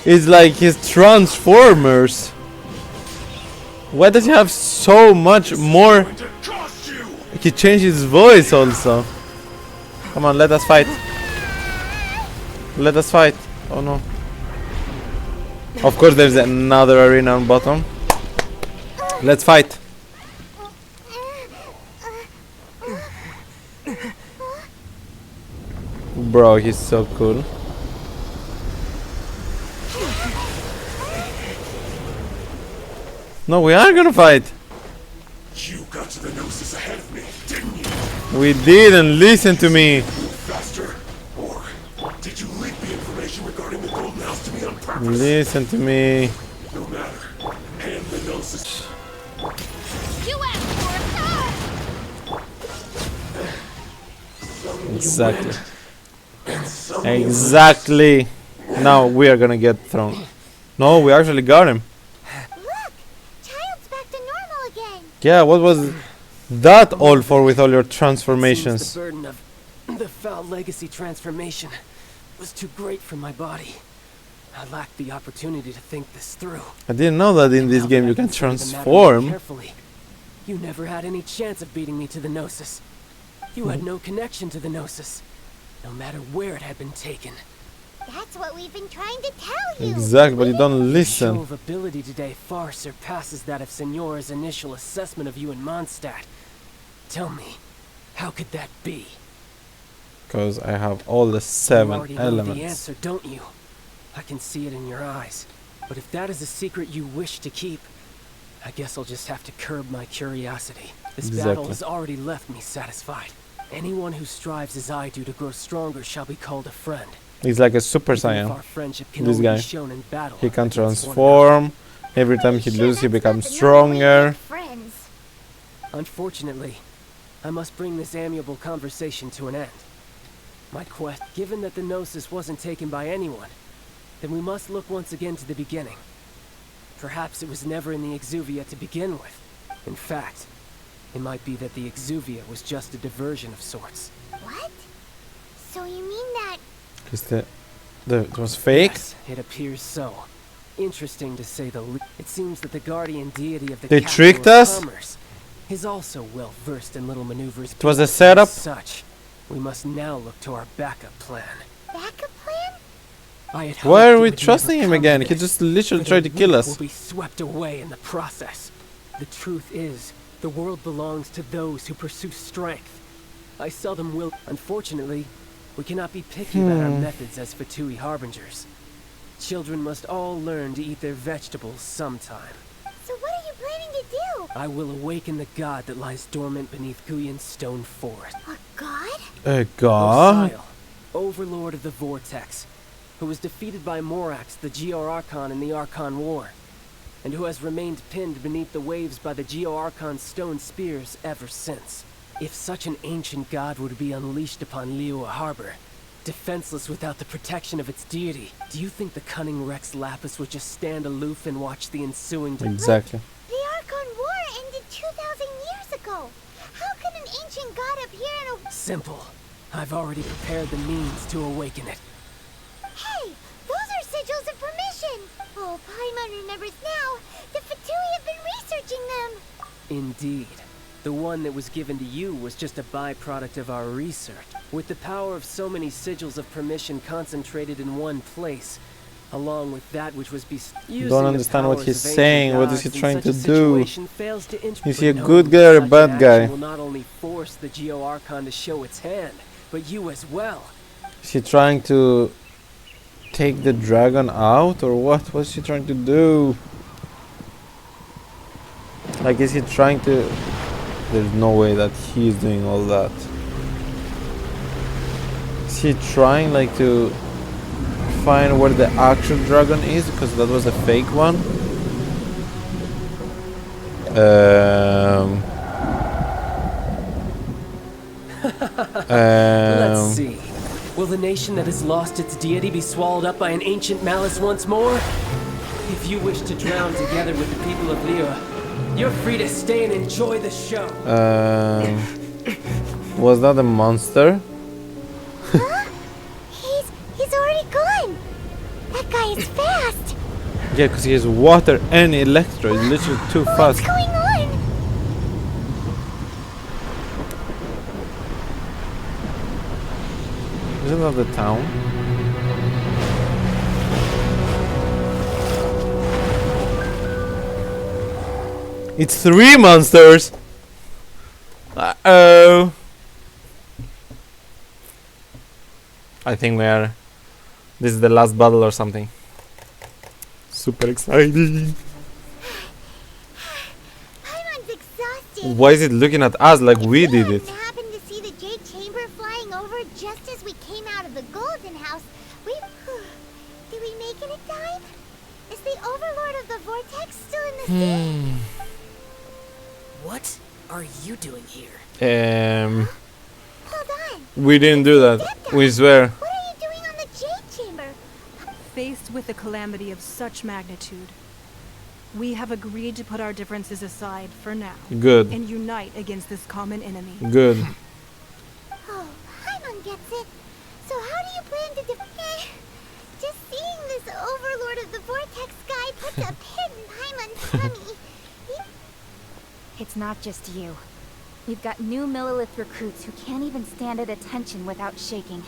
It's like his Transformers. Why does he have so much more? He changed his voice also. Come on, let us fight. Let us fight. Oh no. Of course there's another arena on bottom. Let's fight. Bro, he's so cool. No, we are gonna fight. You got to the Gnosis ahead of me, didn't you? We didn't listen to me. Faster? Or did you leak the information regarding the Golden House to me on purpose? Listen to me. No matter. And the Gnosis. You Exactly. And some Exactly. Now we are gonna get thrown. No, we actually got him. Look! Child's back to normal again! Yeah, what was that all for with all your Seems transformations? the burden of the foul legacy transformation was too great for my body. I lacked the opportunity to think this through. I didn't know that in this Now game that you I can consider the matter more transform. carefully, you never had any chance of beating me to the Gnosis. You had no connection to the Gnosis, no matter where it had been taken. That's what we've been trying to tell you! Exactly, but you don't Your show listen. of ability today far surpasses that of Signora's initial assessment of you in Mondstadt. Tell me, how could that be? Because I have all the You 7 already know the elements. answer, don't you? I can see it in your eyes. But if that is a secret you wish to keep, I guess I'll just have to curb my curiosity. This battle Exactly. has already left me satisfied. Anyone who strives as I do to grow stronger shall be called a friend. He's like a Super Even if Saiyan. our friendship can This only guy. be shown in battle He can against one another. transform. Every time he loses, he becomes stronger. Friends. Unfortunately, I must bring this amiable conversation to an end. My quest, given that the Gnosis wasn't taken by anyone, then we must look once again to the beginning. Perhaps it was never in the Exuvia to begin with. In fact, it might be that the Exuvia was just a diversion of sorts. What? So you mean that... Is it was fake? Yes, it appears so. Interesting to say the least. It seems that the guardian deity of the They capital tricked of us? commerce is also well versed in little maneuvers. It was a As setup? such, we must now look to our backup plan. backup plan? I had Why hoped are it we would trusting never him come again? to He this, just literally for tried the to kill weak us. will be swept away in the process. The truth is, the world belongs to those who pursue strength. I seldom will. Unfortunately, we cannot be picky about our methods as Fatui harbingers. Children must all learn to eat their vegetables sometime. So what are you planning to do? I will awaken the god that lies dormant beneath Guyon's stone forest. A god? A god? Osiel, overlord of the Vortex, who was defeated by Morax, the Geo-Archon in the Archon War, and who has remained pinned beneath the waves by the Geo-Archon's stone spears ever since. If such an ancient god were to be unleashed upon Liyue Harbor, defenseless without the protection of its deity, do you think the cunning Rex Lapis would just stand aloof and watch the ensuing... Exactly. The Archon War ended 2,000 years ago. How can an ancient god appear in a... Simple. I've already prepared the means to awaken it. Hey! Those are sigils of permission! Oh, Paimon remembers now. The Fatui have been researching them. Indeed. The one that was given to you was just a byproduct of our research. With the power of so many sigils of permission concentrated in one place, along with that which was Don't understand what he's saying. What is he trying to do? Is he a good guy or a bad guy? Will not only force the Geo-Archon to show its hand, but you as well. Is he trying to take the dragon out or what? What's he trying to do? Like, is he trying to... There's no way that he's doing all that. Is he trying like to find where the actual dragon is? Because that was a fake one. Let's see. Will the nation that has lost its deity be swallowed up by an ancient malice once more? If you wish to drown together with the people of Liyue, you're free to stay and enjoy the show. Was that a monster? Huh? He's already gone. That guy is fast. Yeah, because he has water and electro. It's literally too What's fast. going on? Isn't that the town? It's 3 monsters! Uh-oh! I I think we are. This is the last battle or something. Super exciting. Paimon's exhausted. Why is it looking at us like we did it? Happened to see the Jade Chamber flying over just as we came out of the Golden House. Did we make it in time? Is the Overlord of the Vortex still in the city? What are you doing here? Hold on. We didn't do that. We swear. What are you doing on the Jade Chamber? Faced with a calamity of such magnitude, we have agreed to put our differences aside for now. Good. And unite against this common enemy. Good. Oh, Paimon gets it. So how do you plan to just seeing this Overlord of the Vortex guy puts a pin in Paimon's tummy. It's not just you. We've got new Millilith recruits who can't even stand at attention without shaking.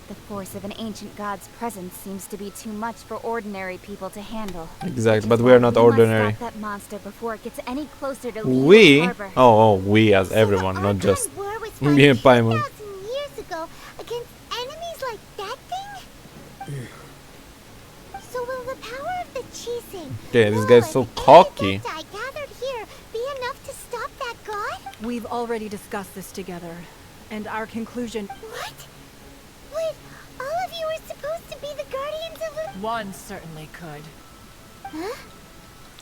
The force of an ancient god's presence seems to be too much for ordinary people to handle. Exactly, but we are not ordinary. Must stop that monster before it gets any closer to We? Liyue Harbor. Oh, we as everyone, not just me and Paimon. Years ago against enemies like that thing? So will the power of the Chising, Okay, this guy's so cocky. gathered here be enough to stop that god? We've already discussed this together, and our conclusion... What? Wait, all of you are supposed to be the guardians of the... One certainly could. Huh?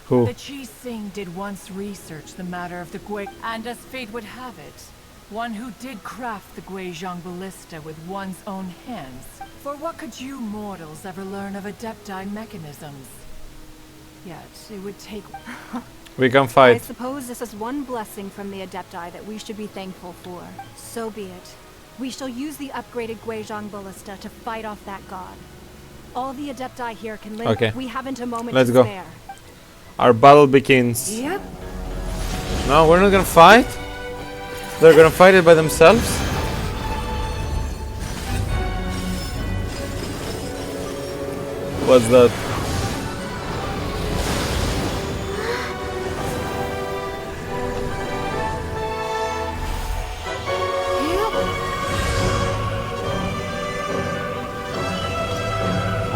Who? The Chising did once research the matter of the Gui, and as fate would have it, one who did craft the Guizhong ballista with one's own hands. For what could you mortals ever learn of Adepti mechanisms? Yet, it would take... We can I fight. suppose this is one blessing from the Adepti that we should be thankful for. So be it. We shall use the upgraded Guizhong ballista to fight off that god. All the Adepti here can live. Okay. We haven't a moment Let's to go. spare. Our battle begins. Yep. No, we're not gonna fight? They're gonna fight it by themselves? What's that?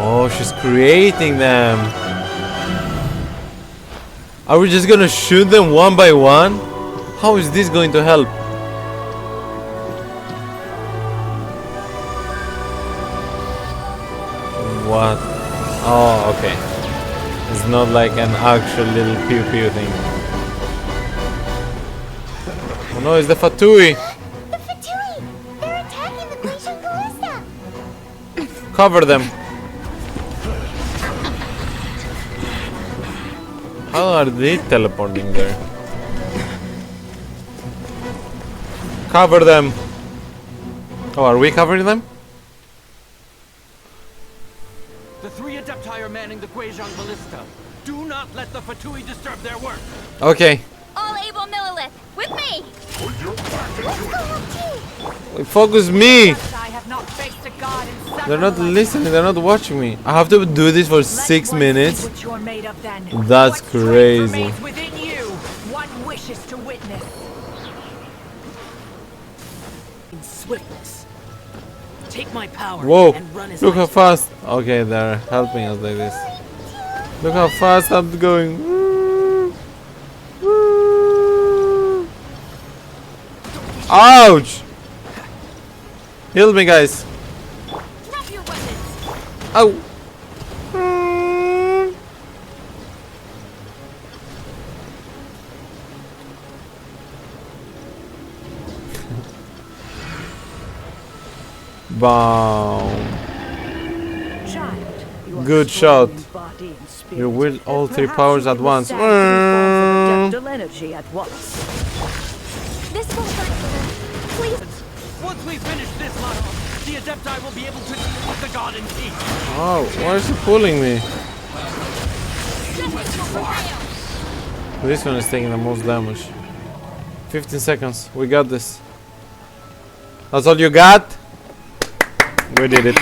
Oh, she's creating them. Are we just gonna shoot them one by one? How is this going to help? What? Oh, okay. It's not like an actual little pew pew thing. Oh no, it's the Fatui. The Fatui! They're attacking the Guizhong ballista! Cover them. How are they teleporting there? Cover them. Oh, are we covering them? The three Adepti are manning the Guizhong ballista. Do not let the Fatui disturb their work. Okay. All able Millilith, with me! Focus me! I have not faced a god in several They're not listening, they're not watching me. I have to do this for 6 minutes. what you're made of then. That's What strength crazy. remains within you. One wishes to witness. In swiftness. Take my power Whoa, and run as look how much- fast. Okay, they're helping us like this. Look how fast I'm going. Ouch! Heal me, guys. Drop your weapons. Ow! Boom. Child, you are Good strong shot. in body and spirit, You will all and three perhaps powers you at can once. withstand three forms of adeptal energy at once. This won't hurt her. Please. Once we finish this battle, the Adepti will be able to deal with the god in peace. Oh, why is he pulling me? This one is taking the most damage. 15 seconds. We got this. That's all you got? We did it.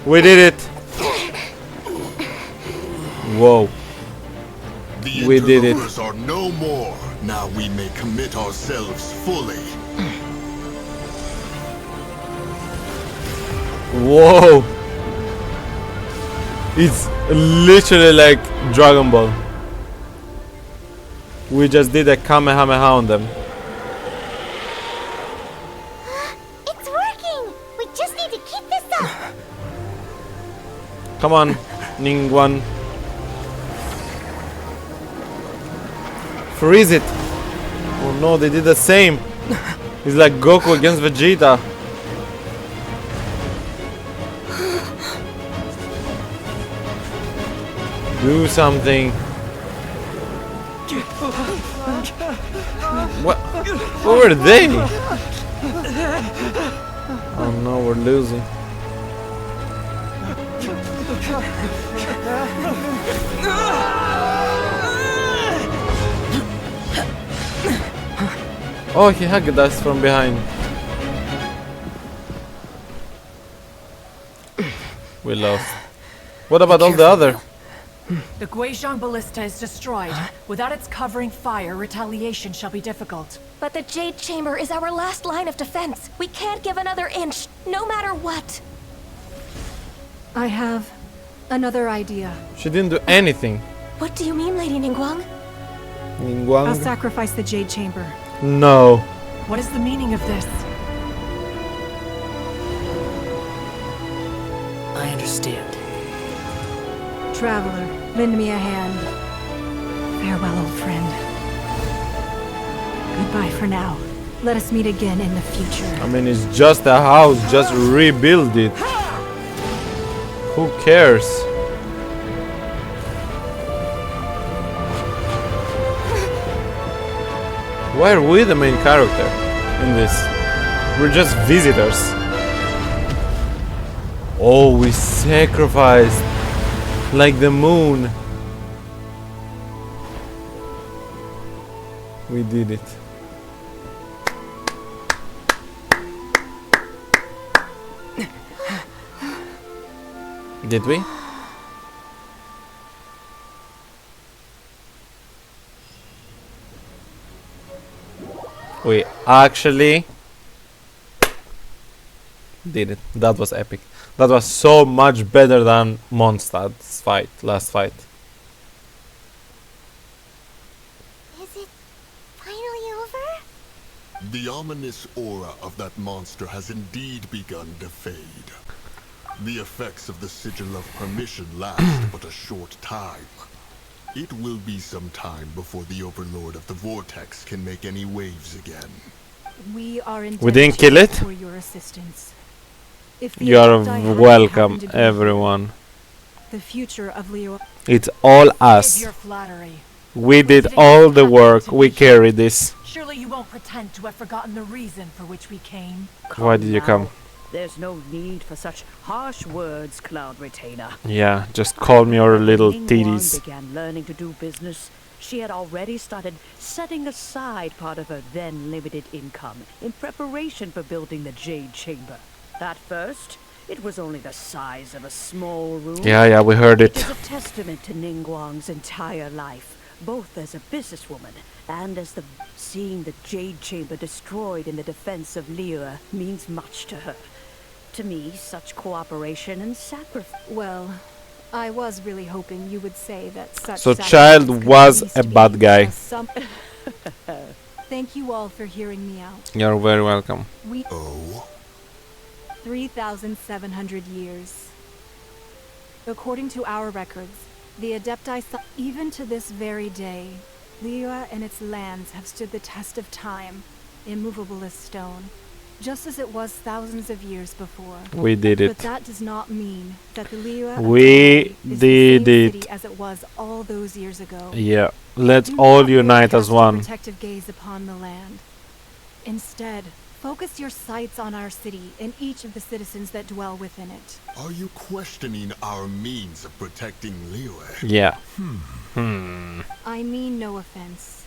We did it. Whoa. The We did it. interlopers are no more. Now we may commit ourselves fully. Whoa! It's literally like Dragon Ball. We just did a Kamehameha on them. It's working! We just need to keep this up! Come on, Ningguang. Freeze it! Oh no, they did the same! It's like Goku against Vegeta. Do something. What? Who are they? Oh no, we're losing. Oh, he hugged us from behind. We lost. What about all the other? The Guizhong Ballista is destroyed. Without its covering fire, retaliation shall be difficult. But the Jade Chamber is our last line of defense. We can't give another inch, no matter what. I have another idea. She didn't do anything. What do you mean, Lady Ningguang? I'll Ningguang? sacrifice the Jade Chamber. No. What is the meaning of this? I understand. Traveler, lend me a hand. Farewell, old friend. Goodbye for now. Let us meet again in the future. I mean, it's just a house. Just rebuild it. Who cares? Why are we the main character in this? We're just visitors. Oh, we sacrificed like the moon. We did it. Did we? We actually did it. That was epic. That was so much better than Mondstadt's fight, last fight. Is it finally over? The ominous aura of that monster has indeed begun to fade. The effects of the Sigil of Permission last but a short time. It will be some time before the Overlord of the Vortex can make any waves again. We are We didn't kill it? for your assistance. If the You are Adepti hadn't welcome, happened to be everyone. the future of Liyue. It's all Save us. your flattery. We did all the work. We carried this. Surely you won't pretend to have forgotten the reason for which we came. Why did you come? There's no need for such harsh words, Cloud Retainer. Yeah, just call me your little When Ningguang titties. began learning to do business, she had already started setting aside part of her then limited income in preparation for building the Jade Chamber. At first, it was only the size of a small room. Yeah, we heard It it. is a testament to Ningguang's entire life, both as a businesswoman and as the seeing the Jade Chamber destroyed in the defense of Liyue means much to her. To me, such cooperation and sacrifice. Well, I was really hoping you would say that such. So sacrifice Child could was at least a be bad guy. Thank you all for hearing me out. You're very welcome. We Oh? 3,700 years. According to our records, the Adepti even to this very day, Liyue and its lands have stood the test of time, immovable as stone, just as it was thousands of years before. We did But it. that does not mean that the Liyue of We today is did the same it. city as it was all those years ago. Yeah, let's Do all not unite as cast a one. protective gaze upon the land. Instead, focus your sights on our city and each of the citizens that dwell within it. Are you questioning our means of protecting Liyue? Yeah. I mean no offense.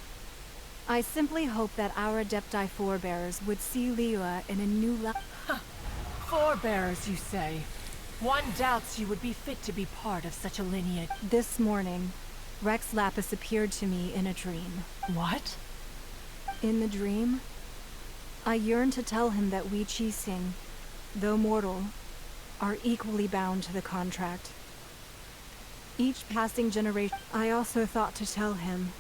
I simply hope that our Adepti forebears would see Liyue in a new light. Forebearers, you say? One doubts you would be fit to be part of such a lineage. This morning, Rex Lapis appeared to me in a dream. What? In the dream, I yearned to tell him that we Qixing, though mortal, are equally bound to the contract. Each passing generation... I also thought to tell him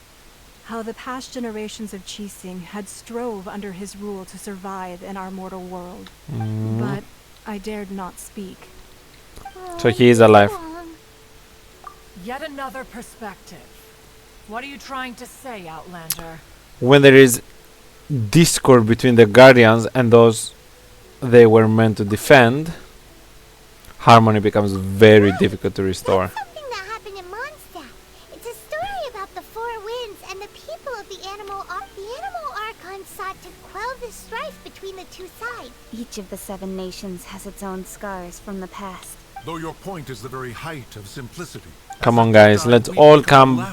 how the past generations of Qixing had strove under his rule to survive in our mortal world. But I dared not speak. So he is alive. Yet another perspective. What are you trying to say, Outlander? When there is discord between the Guardians and those they were meant to defend, harmony becomes very difficult to restore. That's something that happened in Mondstadt. It's a story about the Four Winds and the people of the Animal Archon sought to quell the strife between the two sides. Each of the 7 nations has its own scars from the past. Though your point is the very height of simplicity. Come on, guys, let's all come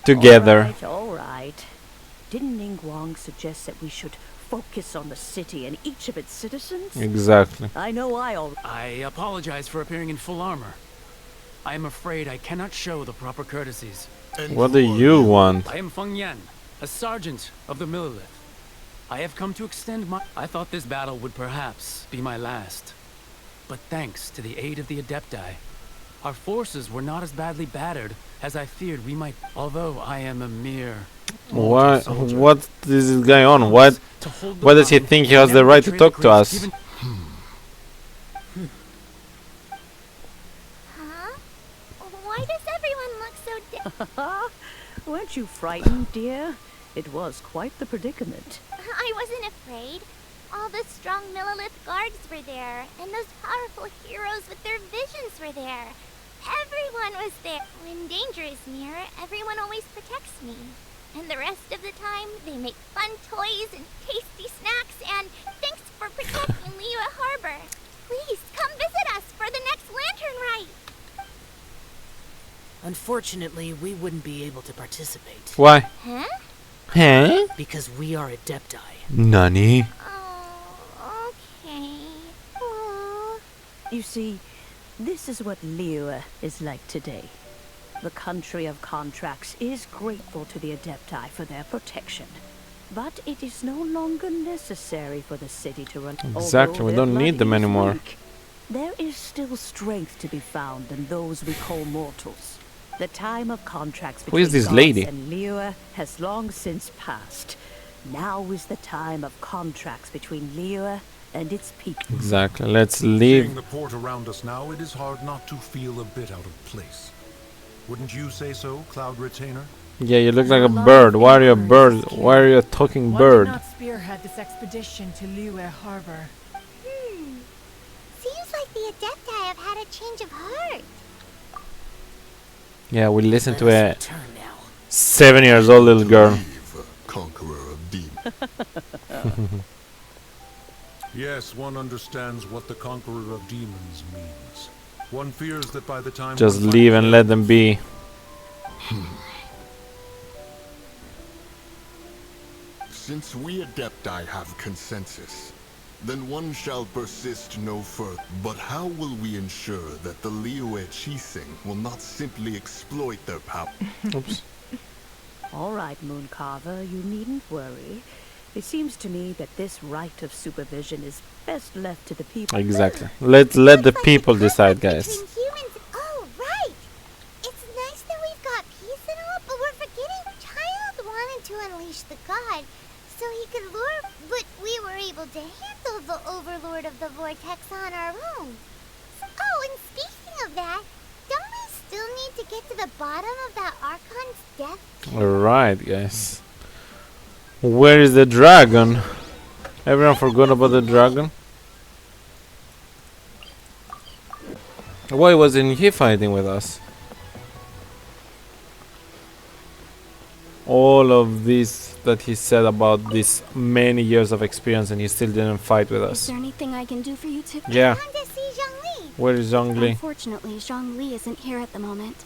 together. All right. Didn't Ningguang suggest that we should focus on the city and each of its citizens? Exactly. I apologize for appearing in full armor. I am afraid I cannot show the proper courtesies. What do you want? I am Feng Yan, a sergeant of the Millilith. I have come to extend my... I thought this battle would perhaps be my last. But thanks to the aid of the Adepti, our forces were not as badly battered as I feared we might... Although I am a mere... What is this guy on? Why does he think he has the right to talk to us? Huh? Why does everyone look so Weren't you frightened, dear? It was quite the predicament. I wasn't afraid. All the strong Millilith guards were there, and those powerful heroes with their visions were there. Everyone was there. When danger is near, everyone always protects me. And the rest of the time, they make fun toys and tasty snacks, and thanks for protecting Liyue Harbor. Please, come visit us for the next lantern rite. Unfortunately, we wouldn't be able to participate. Why? Huh? Huh? Because we are Adepti. Nani? Oh, okay. Oh. You see, this is what Liyue is like today. The country of contracts is grateful to the Adepti for their protection. But it is no longer necessary for the city to run. Exactly, we don't need them anymore. There is still strength to be found in those we call mortals. The time of contracts Who is between this gods lady? and Liyue has long since passed. Now is the time of contracts between Liyue and its people. Exactly, let's leave. Seeing the port around us now, it is hard not to feel a bit out of place. Wouldn't you say so, Cloud Retainer? Yeah, you look like a bird. Why are you a bird? Why are you a talking bird? Why not spearhead this expedition to Liyue Harbor? Seems like the Adepti have had a change of heart. Yeah, we listen to a 7-year-old little girl. Conqueror of demons. Yes, one understands what the Conqueror of Demons means. One fears that by the time... Just leave and let them be. Since we Adepti have consensus, then one shall persist no further. But how will we ensure that the Liyue Qixing will not simply exploit their power? Oops. All right, Mooncarver, you needn't worry. It seems to me that this right of supervision is best left to the people. Exactly. Let the people decide, guys. Humans. Oh, right. It's nice that we've got peace and all, but we're forgetting Childe wanted to unleash the god so he could lure, but we were able to handle the Overlord of the Vortex on our own. Oh, and speaking of that, don't we still need to get to the bottom of that Archon's death? Alright, guys. Where is the dragon? Everyone forgot about the dragon? Why wasn't he fighting with us? All of this that he said about this many years of experience and he still didn't fight with Is us. there anything I can do for you two? Yeah. Time to see Zhongli. Where is Zhongli? Unfortunately, Zhongli isn't here at the moment.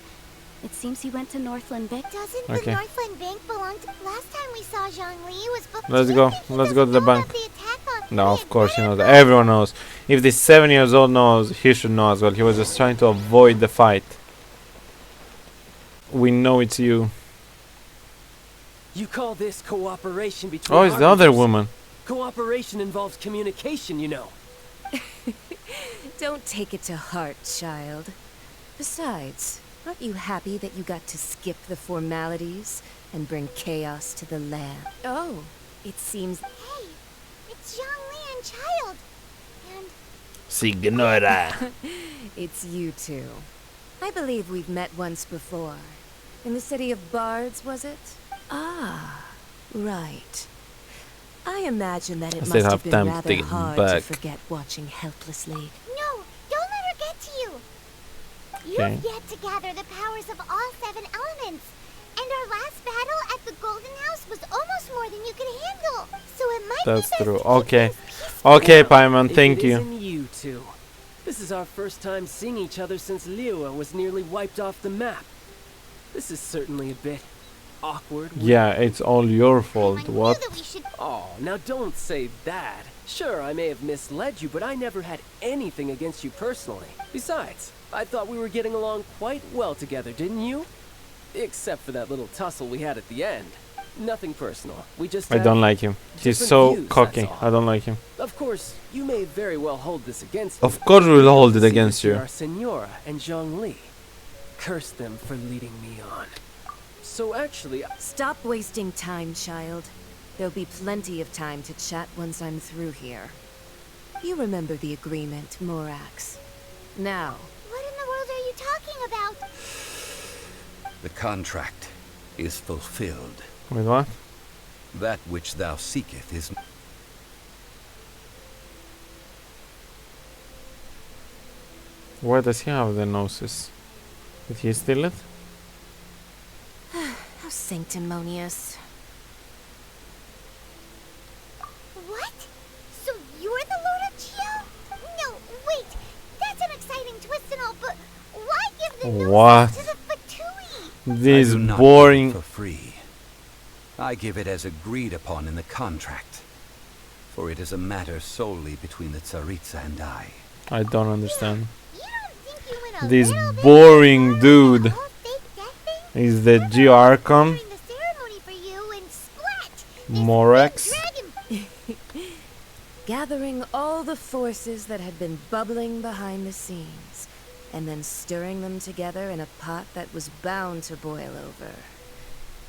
It seems he went to Northland Bank. Doesn't Okay. the Northland Bank belong to... Last time we saw Zhongli was booked. Let's Do go. you think he Let's go to the doesn't know bank. about the attack on No, Korea? of course he knows. Everyone knows. If this 7-year-old knows, he should know as well. He was just trying to avoid the fight. We know it's you. You call this cooperation between Oh, it's the other arbiters? woman. Cooperation involves communication, you know. Don't take it to heart, child. Besides, aren't you happy that you got to skip the formalities and bring chaos to the land? Oh, it seems... Hey, it's Zhongli and Child. And... Signora. It's you two. I believe we've met once before. In the city of Bards, was it? Ah, right. I imagine that it must have been rather hard to forget watching helplessly. No, don't let her get to you. You've yet to gather the powers of all 7 elements. And our last battle at the Golden House was almost more than you could handle. So it might be best true. to Okay. Okay, Paimon, thank you. You two. This is our first time seeing each other since Liyue was nearly wiped off the map. This is certainly a bit awkward. Yeah, it's all your fault. What? Oh, now don't say that. Sure, I may have misled you, but I never had anything against you personally. Besides, I thought we were getting along quite well together, didn't you? Except for that little tussle we had at the end. Nothing personal. We just I don't like him. He's so cocky. I don't like him. Of course, you may very well hold this against me. Of course we'll hold it against you. Our Senora and Zhongli. Curse them for leading me on. So actually... Stop wasting time, child. There'll be plenty of time to chat once I'm through here. You remember the agreement, Morax. Now... What in the world are you talking about? The contract is fulfilled. Wait, what? That which thou seeketh is... Where does he have the gnosis? Did he steal it? How sanctimonious. What? So you're the Lord of Chio? No, wait. That's an exciting twist and all, but why give the gnosis to the Fatui? This I do not boring... give it for free. I give it as agreed upon in the contract. For it is a matter solely between the Tsaritsa and I don't understand. This boring dude is the Liyue Archon Morax. Gathering all the forces that had been bubbling behind the scenes, and then stirring them together in a pot that was bound to boil over.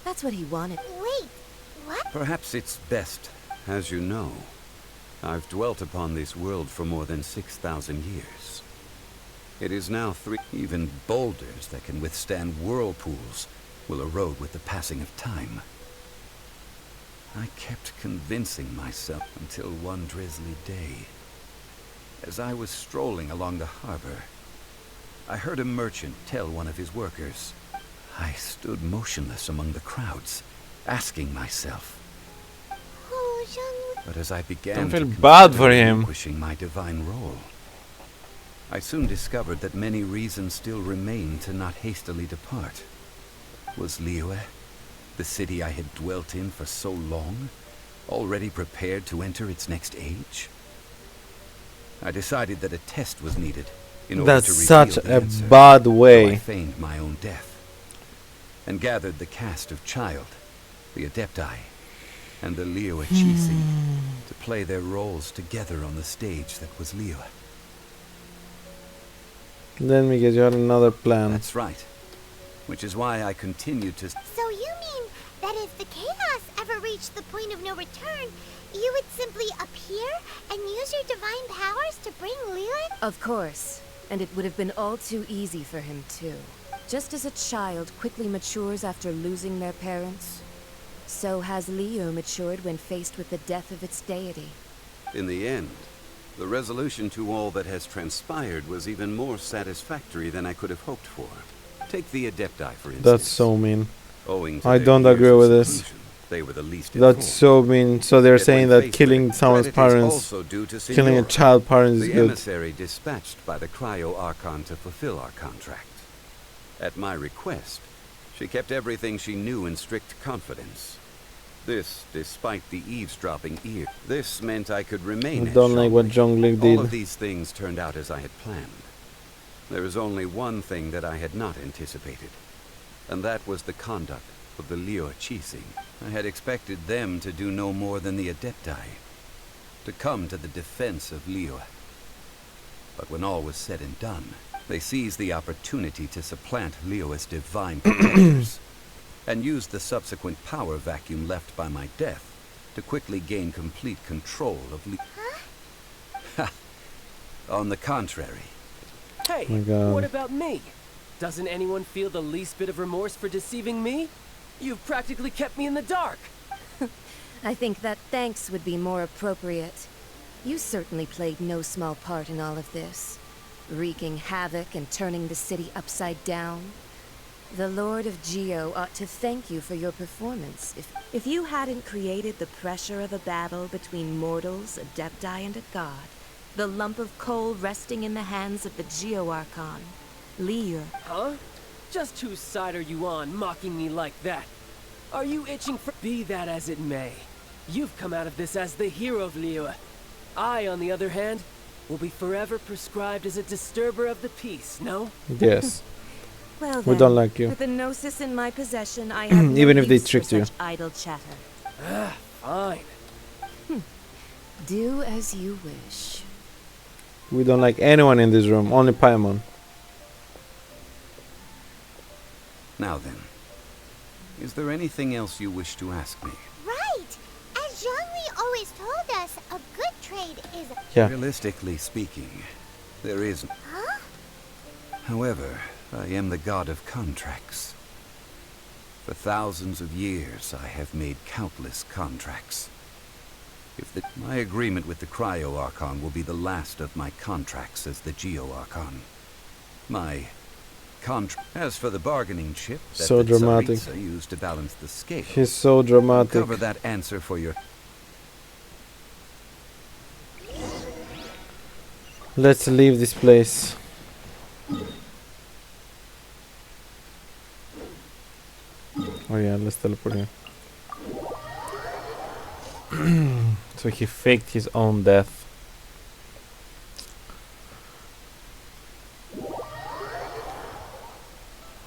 That's what he wanted. Wait, what? Perhaps it's best, as you know. I've dwelt upon this world for more than 6,000 years. It is now even boulders that can withstand whirlpools will erode with the passing of time. I kept convincing myself until one drizzly day. As I was strolling along the harbor, I heard a merchant tell one of his workers. I stood motionless among the crowds, asking myself. But as I began to bad for him. relinquishing my divine role, I soon discovered that many reasons still remained to not hastily depart. Was Liyue, the city I had dwelt in for so long, already prepared to enter its next age? I decided that a test was needed in order to reveal such the a answer, bad so way. I feigned my own death, and gathered the cast of Childe, the Adepti, and the Liyue Archon to play their roles together on the stage that was Liyue. Let me get you another plan. That's right. Which is why I continued to... So you mean that if the chaos ever reached the point of no return, you would simply appear and use your divine powers to bring Liyue? Of course. And it would have been all too easy for him, too. Just as a child quickly matures after losing their parents, so has Liyue matured when faced with the death of its deity. In the end, the resolution to all that has transpired was even more satisfactory than I could have hoped for. Take the Adepti, for instance. That's so mean. Owing to I their don't years agree of with this. seclusion, they were the least That's informed. so mean. So they're Yet saying when that faced killing with it, someone's credit is parents, also due to killing a Senora, child parent is the good. emissary dispatched by the Cryo Archon to fulfill our contract. At my request, she kept everything she knew in strict confidence. This, despite the eavesdropping ear. This meant I could remain I at don't like what Zhongli. Zhongli did. All of these things turned out as I had planned. There is only one thing that I had not anticipated, and that was the conduct of the Liyue Archon. I had expected them to do no more than the Adepti, to come to the defense of Liyue. But when all was said and done, they seized the opportunity to supplant Liyue's divine protectors, and used the subsequent power vacuum left by my death to quickly gain complete control of Liyue. Ha! On the contrary. Hey, Oh my God. what about me? Doesn't anyone feel the least bit of remorse for deceiving me? You've practically kept me in the dark. I think that thanks would be more appropriate. You certainly played no small part in all of this, wreaking havoc and turning the city upside down. The Lord of Geo ought to thank you for your performance. If you hadn't created the pressure of a battle between mortals, adepti, and a god, the lump of coal resting in the hands of the Liyue Archon, Liyue. Huh? Just whose side are you on, mocking me like that? Are you itching for— Be that as it may, you've come out of this as the hero of Liyue. I, on the other hand, will be forever prescribed as a disturber of the peace, no? Yes. Well We then, don't like you. with the Gnosis in my possession, I have no Even if they use for tricked you. such idle chatter. Ah, fine. Do as you wish. We don't like anyone in this room, only Paimon. Now then, is there anything else you wish to ask me? Right! As Zhongli always told us, a good trade is... Yeah. Realistically speaking, there is... Huh? However, I am the god of contracts. For thousands of years, I have made countless contracts. My agreement with the Cryo Archon will be the last of my contracts as the Geo Archon. My contract. As for the bargaining chip that So the dramatic. Tsaritsa used to balance the scale, He's so dramatic. cover that answer for your. Let's leave this place. Oh yeah, let's teleport here. So he faked his own death.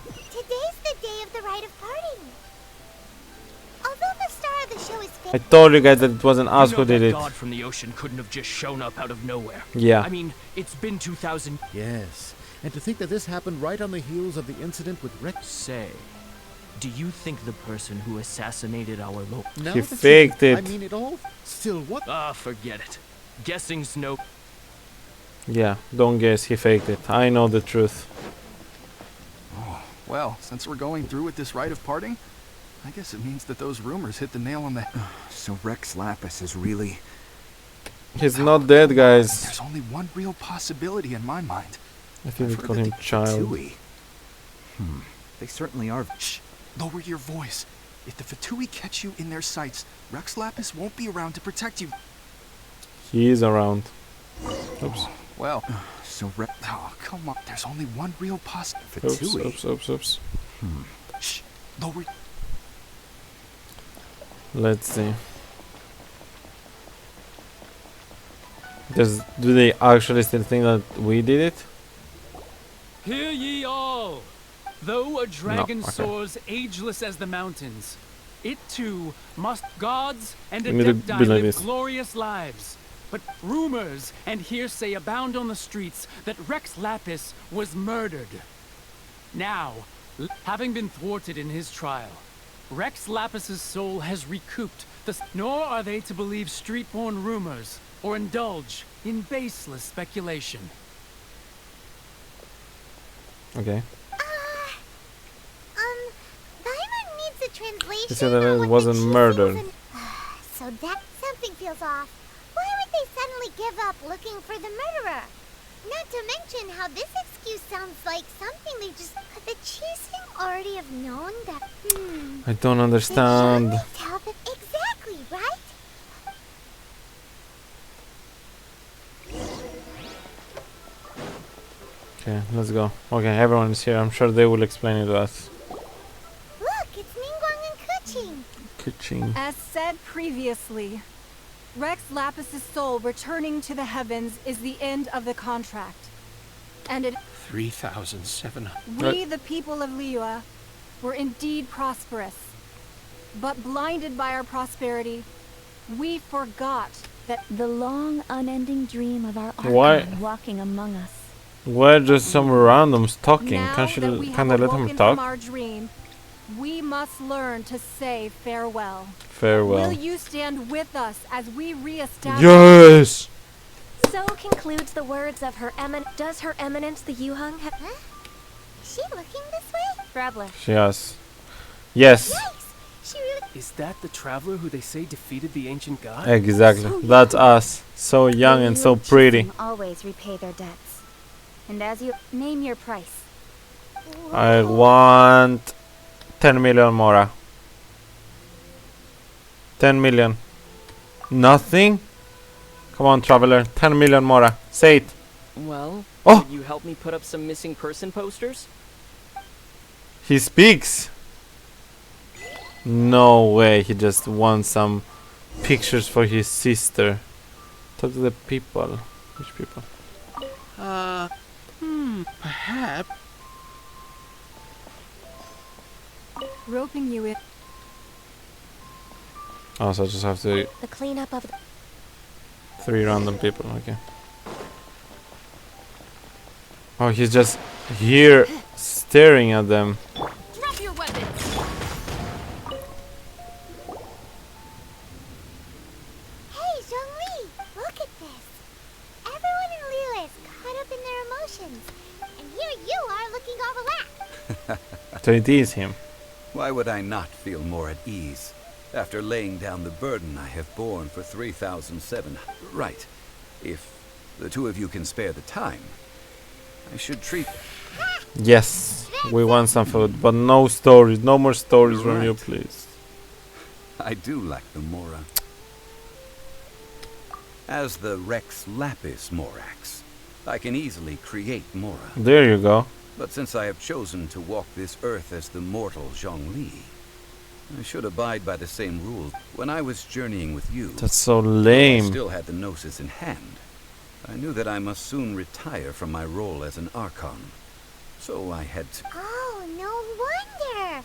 Today's the day of the rite of parting. Although the star of the show is I told you guys that it wasn't us who did it. God from the ocean couldn't have just shown up out of nowhere. Yeah. I mean, it's been 2,000. Yes, and to think that this happened right on the heels of the incident with Rex. Say, do you think the person who assassinated our Lord... Now He that you- faked it. I mean it all. Still, what? Ah, forget it. Guessing's no... Yeah, don't guess, he faked it. I know the truth. Oh, well, since we're going through with this rite of parting, I guess it means that those rumors hit the nail on the... So Rex Lapis is really... He's not dead, guys. There's only one real possibility in my mind. I think we I've call heard him that Child. Fatui. They certainly are... Shh! Lower your voice. If the Fatui catch you in their sights, Rex Lapis won't be around to protect you. He is around. Oops. Well, so oh, come on. There's only one real Fatui. Oops. Shh! Lower... Let's see. Do they actually still think that we did it? Hear ye all! Though a dragon okay. soars ageless as the mountains, it too must gods and You need to adepti be like live this. glorious lives. But rumors and hearsay abound on the streets that Rex Lapis was murdered. Now, having been thwarted in his trial, Rex Lapis's soul has recouped nor are they to believe street-born rumors or indulge in baseless speculation. Okay. Paimon needs a translation. He said that on it what wasn't the murdered. So that something feels off. Why would they suddenly give up looking for the murderer? Not to mention how this excuse sounds like something they just... Could the Chising already have known that... I don't understand. Did Zhongli tell them exactly, right? Okay, let's go. Okay, everyone is here. I'm sure they will explain it to us. Look, it's Ningguang and Kuching. Kuching. As said previously, Rex Lapis's soul returning to the heavens is the end of the contract. And it 3,700. we, the people of Liyue, were indeed prosperous. But blinded by our prosperity, we forgot that The long, unending dream of our Why- Archon walking among us. Why just some randoms talking? now Can't that we you have let him awoken talk? from our dream, we must learn to say farewell. Farewell. Will you stand with us as we reestablish? Yes. So concludes the words of her eminence. Does her eminence the Yuhang have... Huh? Is she looking this way? Traveler. She has. Yes. She really... Is that the traveler who they say defeated the ancient god? Exactly. That's us. So young and so pretty. Always repay their debts. And as you name your price. I want 10 million Mora. 10 million. Nothing? Come on, traveler. 10 million Mora. Say it. Well, Oh! could you help me put up some missing person posters? He speaks. No way. He just wants some pictures for his sister. Talk to the people. Which people? Perhaps. Roping you in. Oh, so I just have to... The cleanup of... 3 random people. Okay. Oh, he's just here staring at them. Drop your weapons. Hey, Zhongli, look at this. Everyone in Liyue is caught up in their emotions. And here you are looking all relaxed. So it is him. Why would I not feel more at ease after laying down the burden I have borne for 3,007? Right. If the two of you can spare the time, I should treat... Yes, we want some food, but no stories. No more stories from you, please. I do lack the Mora. As the Rex Lapis Morax, I can easily create Mora. There you go. But since I have chosen to walk this earth as the mortal Zhongli, I should abide by the same rules. When I was journeying with you, That's so though lame. I still had the Gnosis in hand. I knew that I must soon retire from my role as an Archon. So I had to... Oh, no wonder.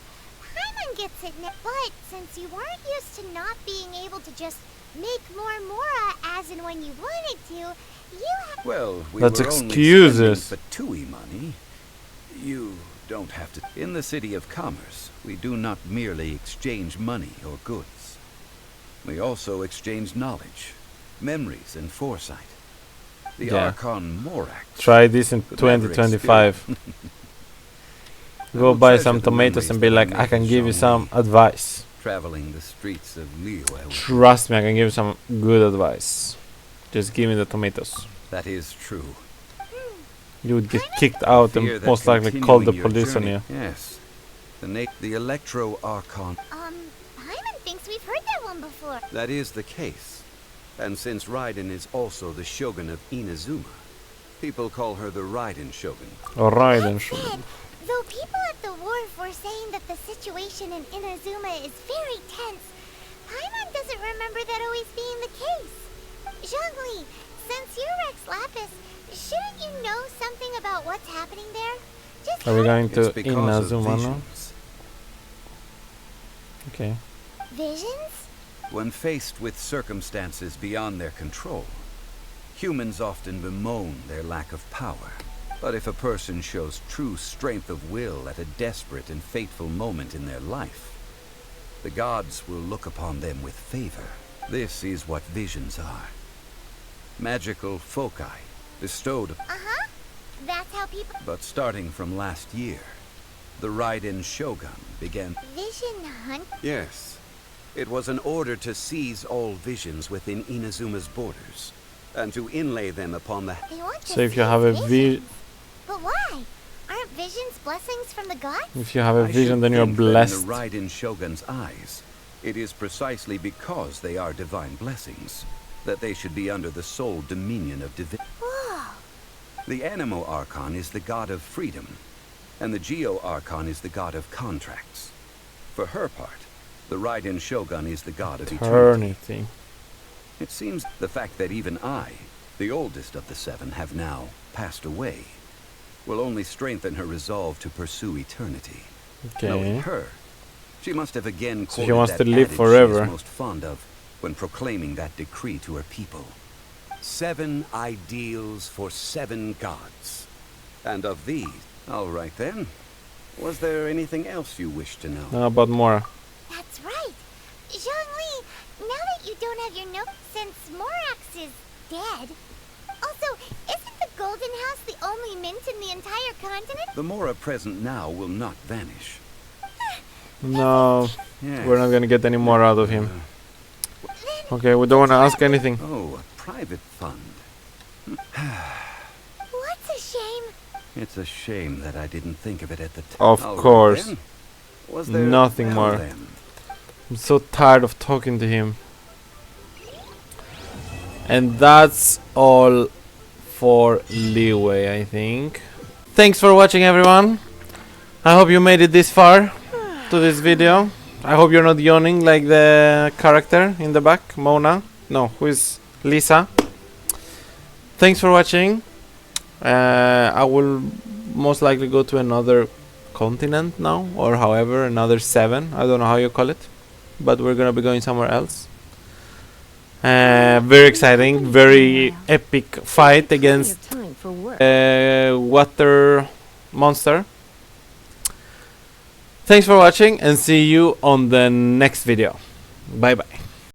Paimon gets it now. But since you weren't used to not being able to just make more Mora as and when you wanted to, you have... Well, we That's were excuses. only spending Fatui money. You don't have to... In the City of Commerce, we do not merely exchange money or goods. We also exchange knowledge, memories, and foresight. The Yeah. Archon Morax. Try this in could never 2025. Go buy some tomatoes and be like, I can give you some advice. Traveling the streets of Liyue. Trust me, I can give you some good advice. Just give me the tomatoes. That is true. You would get kicked out Fear and that most likely call the continuing your police on journey- you. Yes. The Electro Archon. Paimon thinks we've heard that one before. That is the case. And since Raiden is also the Shogun of Inazuma, people call her the Raiden Shogun. Alright then. Though people at the wharf were saying that the situation in Inazuma is very tense, Paimon doesn't remember that always being the case. Zhongli, since you're Rex Lapis, shouldn't you know something about what's happening there? Just Are we going to It's because of Inazuma now? visions. Okay. visions? When faced with circumstances beyond their control, humans often bemoan their lack of power. But if a person shows true strength of will at a desperate and fateful moment in their life, the gods will look upon them with favor. This is what visions are. Magical foci bestowed. Uh-huh. That's how people... But starting from last year, the Raiden Shogun began... Vision hunt? Yes. It was an order to seize all visions within Inazuma's borders, and to inlay them upon the... They want to So if you seize have a visions. But why? Aren't visions blessings from the gods? If you have a I vision, should then you're think that blessed. In the Raiden Shogun's eyes, it is precisely because they are divine blessings that they should be under the sole dominion of divinity. Whoa. The Animo Archon is the god of freedom, and the Geo Archon is the god of contracts. For her part, the Raiden Shogun is the god of eternity. Eternity. It seems the fact that even I, the oldest of the seven, have now passed away, will only strengthen her resolve to pursue eternity. Okay. Knowing her, she must have again So he quoted wants that to live adage forever. she is most fond of. when proclaiming that decree to her people. 7 ideals for 7 gods. And of these... All right then. Was there anything else you wish to know? About Mora. That's right. Zhongli, now that you don't have your note since Morax is dead... Also, isn't the Golden House the only mint in the entire continent? The Mora present now will not vanish. No, Yes. we're not gonna get any more out of him. Okay, we don't want to ask anything. Oh, a private fund. What's a shame? It's a shame that I didn't think of it at the time. Of course. Was there... Nothing well, more. then. I'm so tired of talking to him. And that's all for Liyue, I think. Thanks for watching, everyone. I hope you made it this far to this video. I hope you're not yawning like the character in the back, Mona. No, who is Lisa. Thanks for watching. I will most likely go to another continent now, or however, another 7. I don't know how you call it, but we're gonna be going somewhere else. Very exciting, very epic fight against water monster. Thanks for watching and see you on the next video. Bye bye.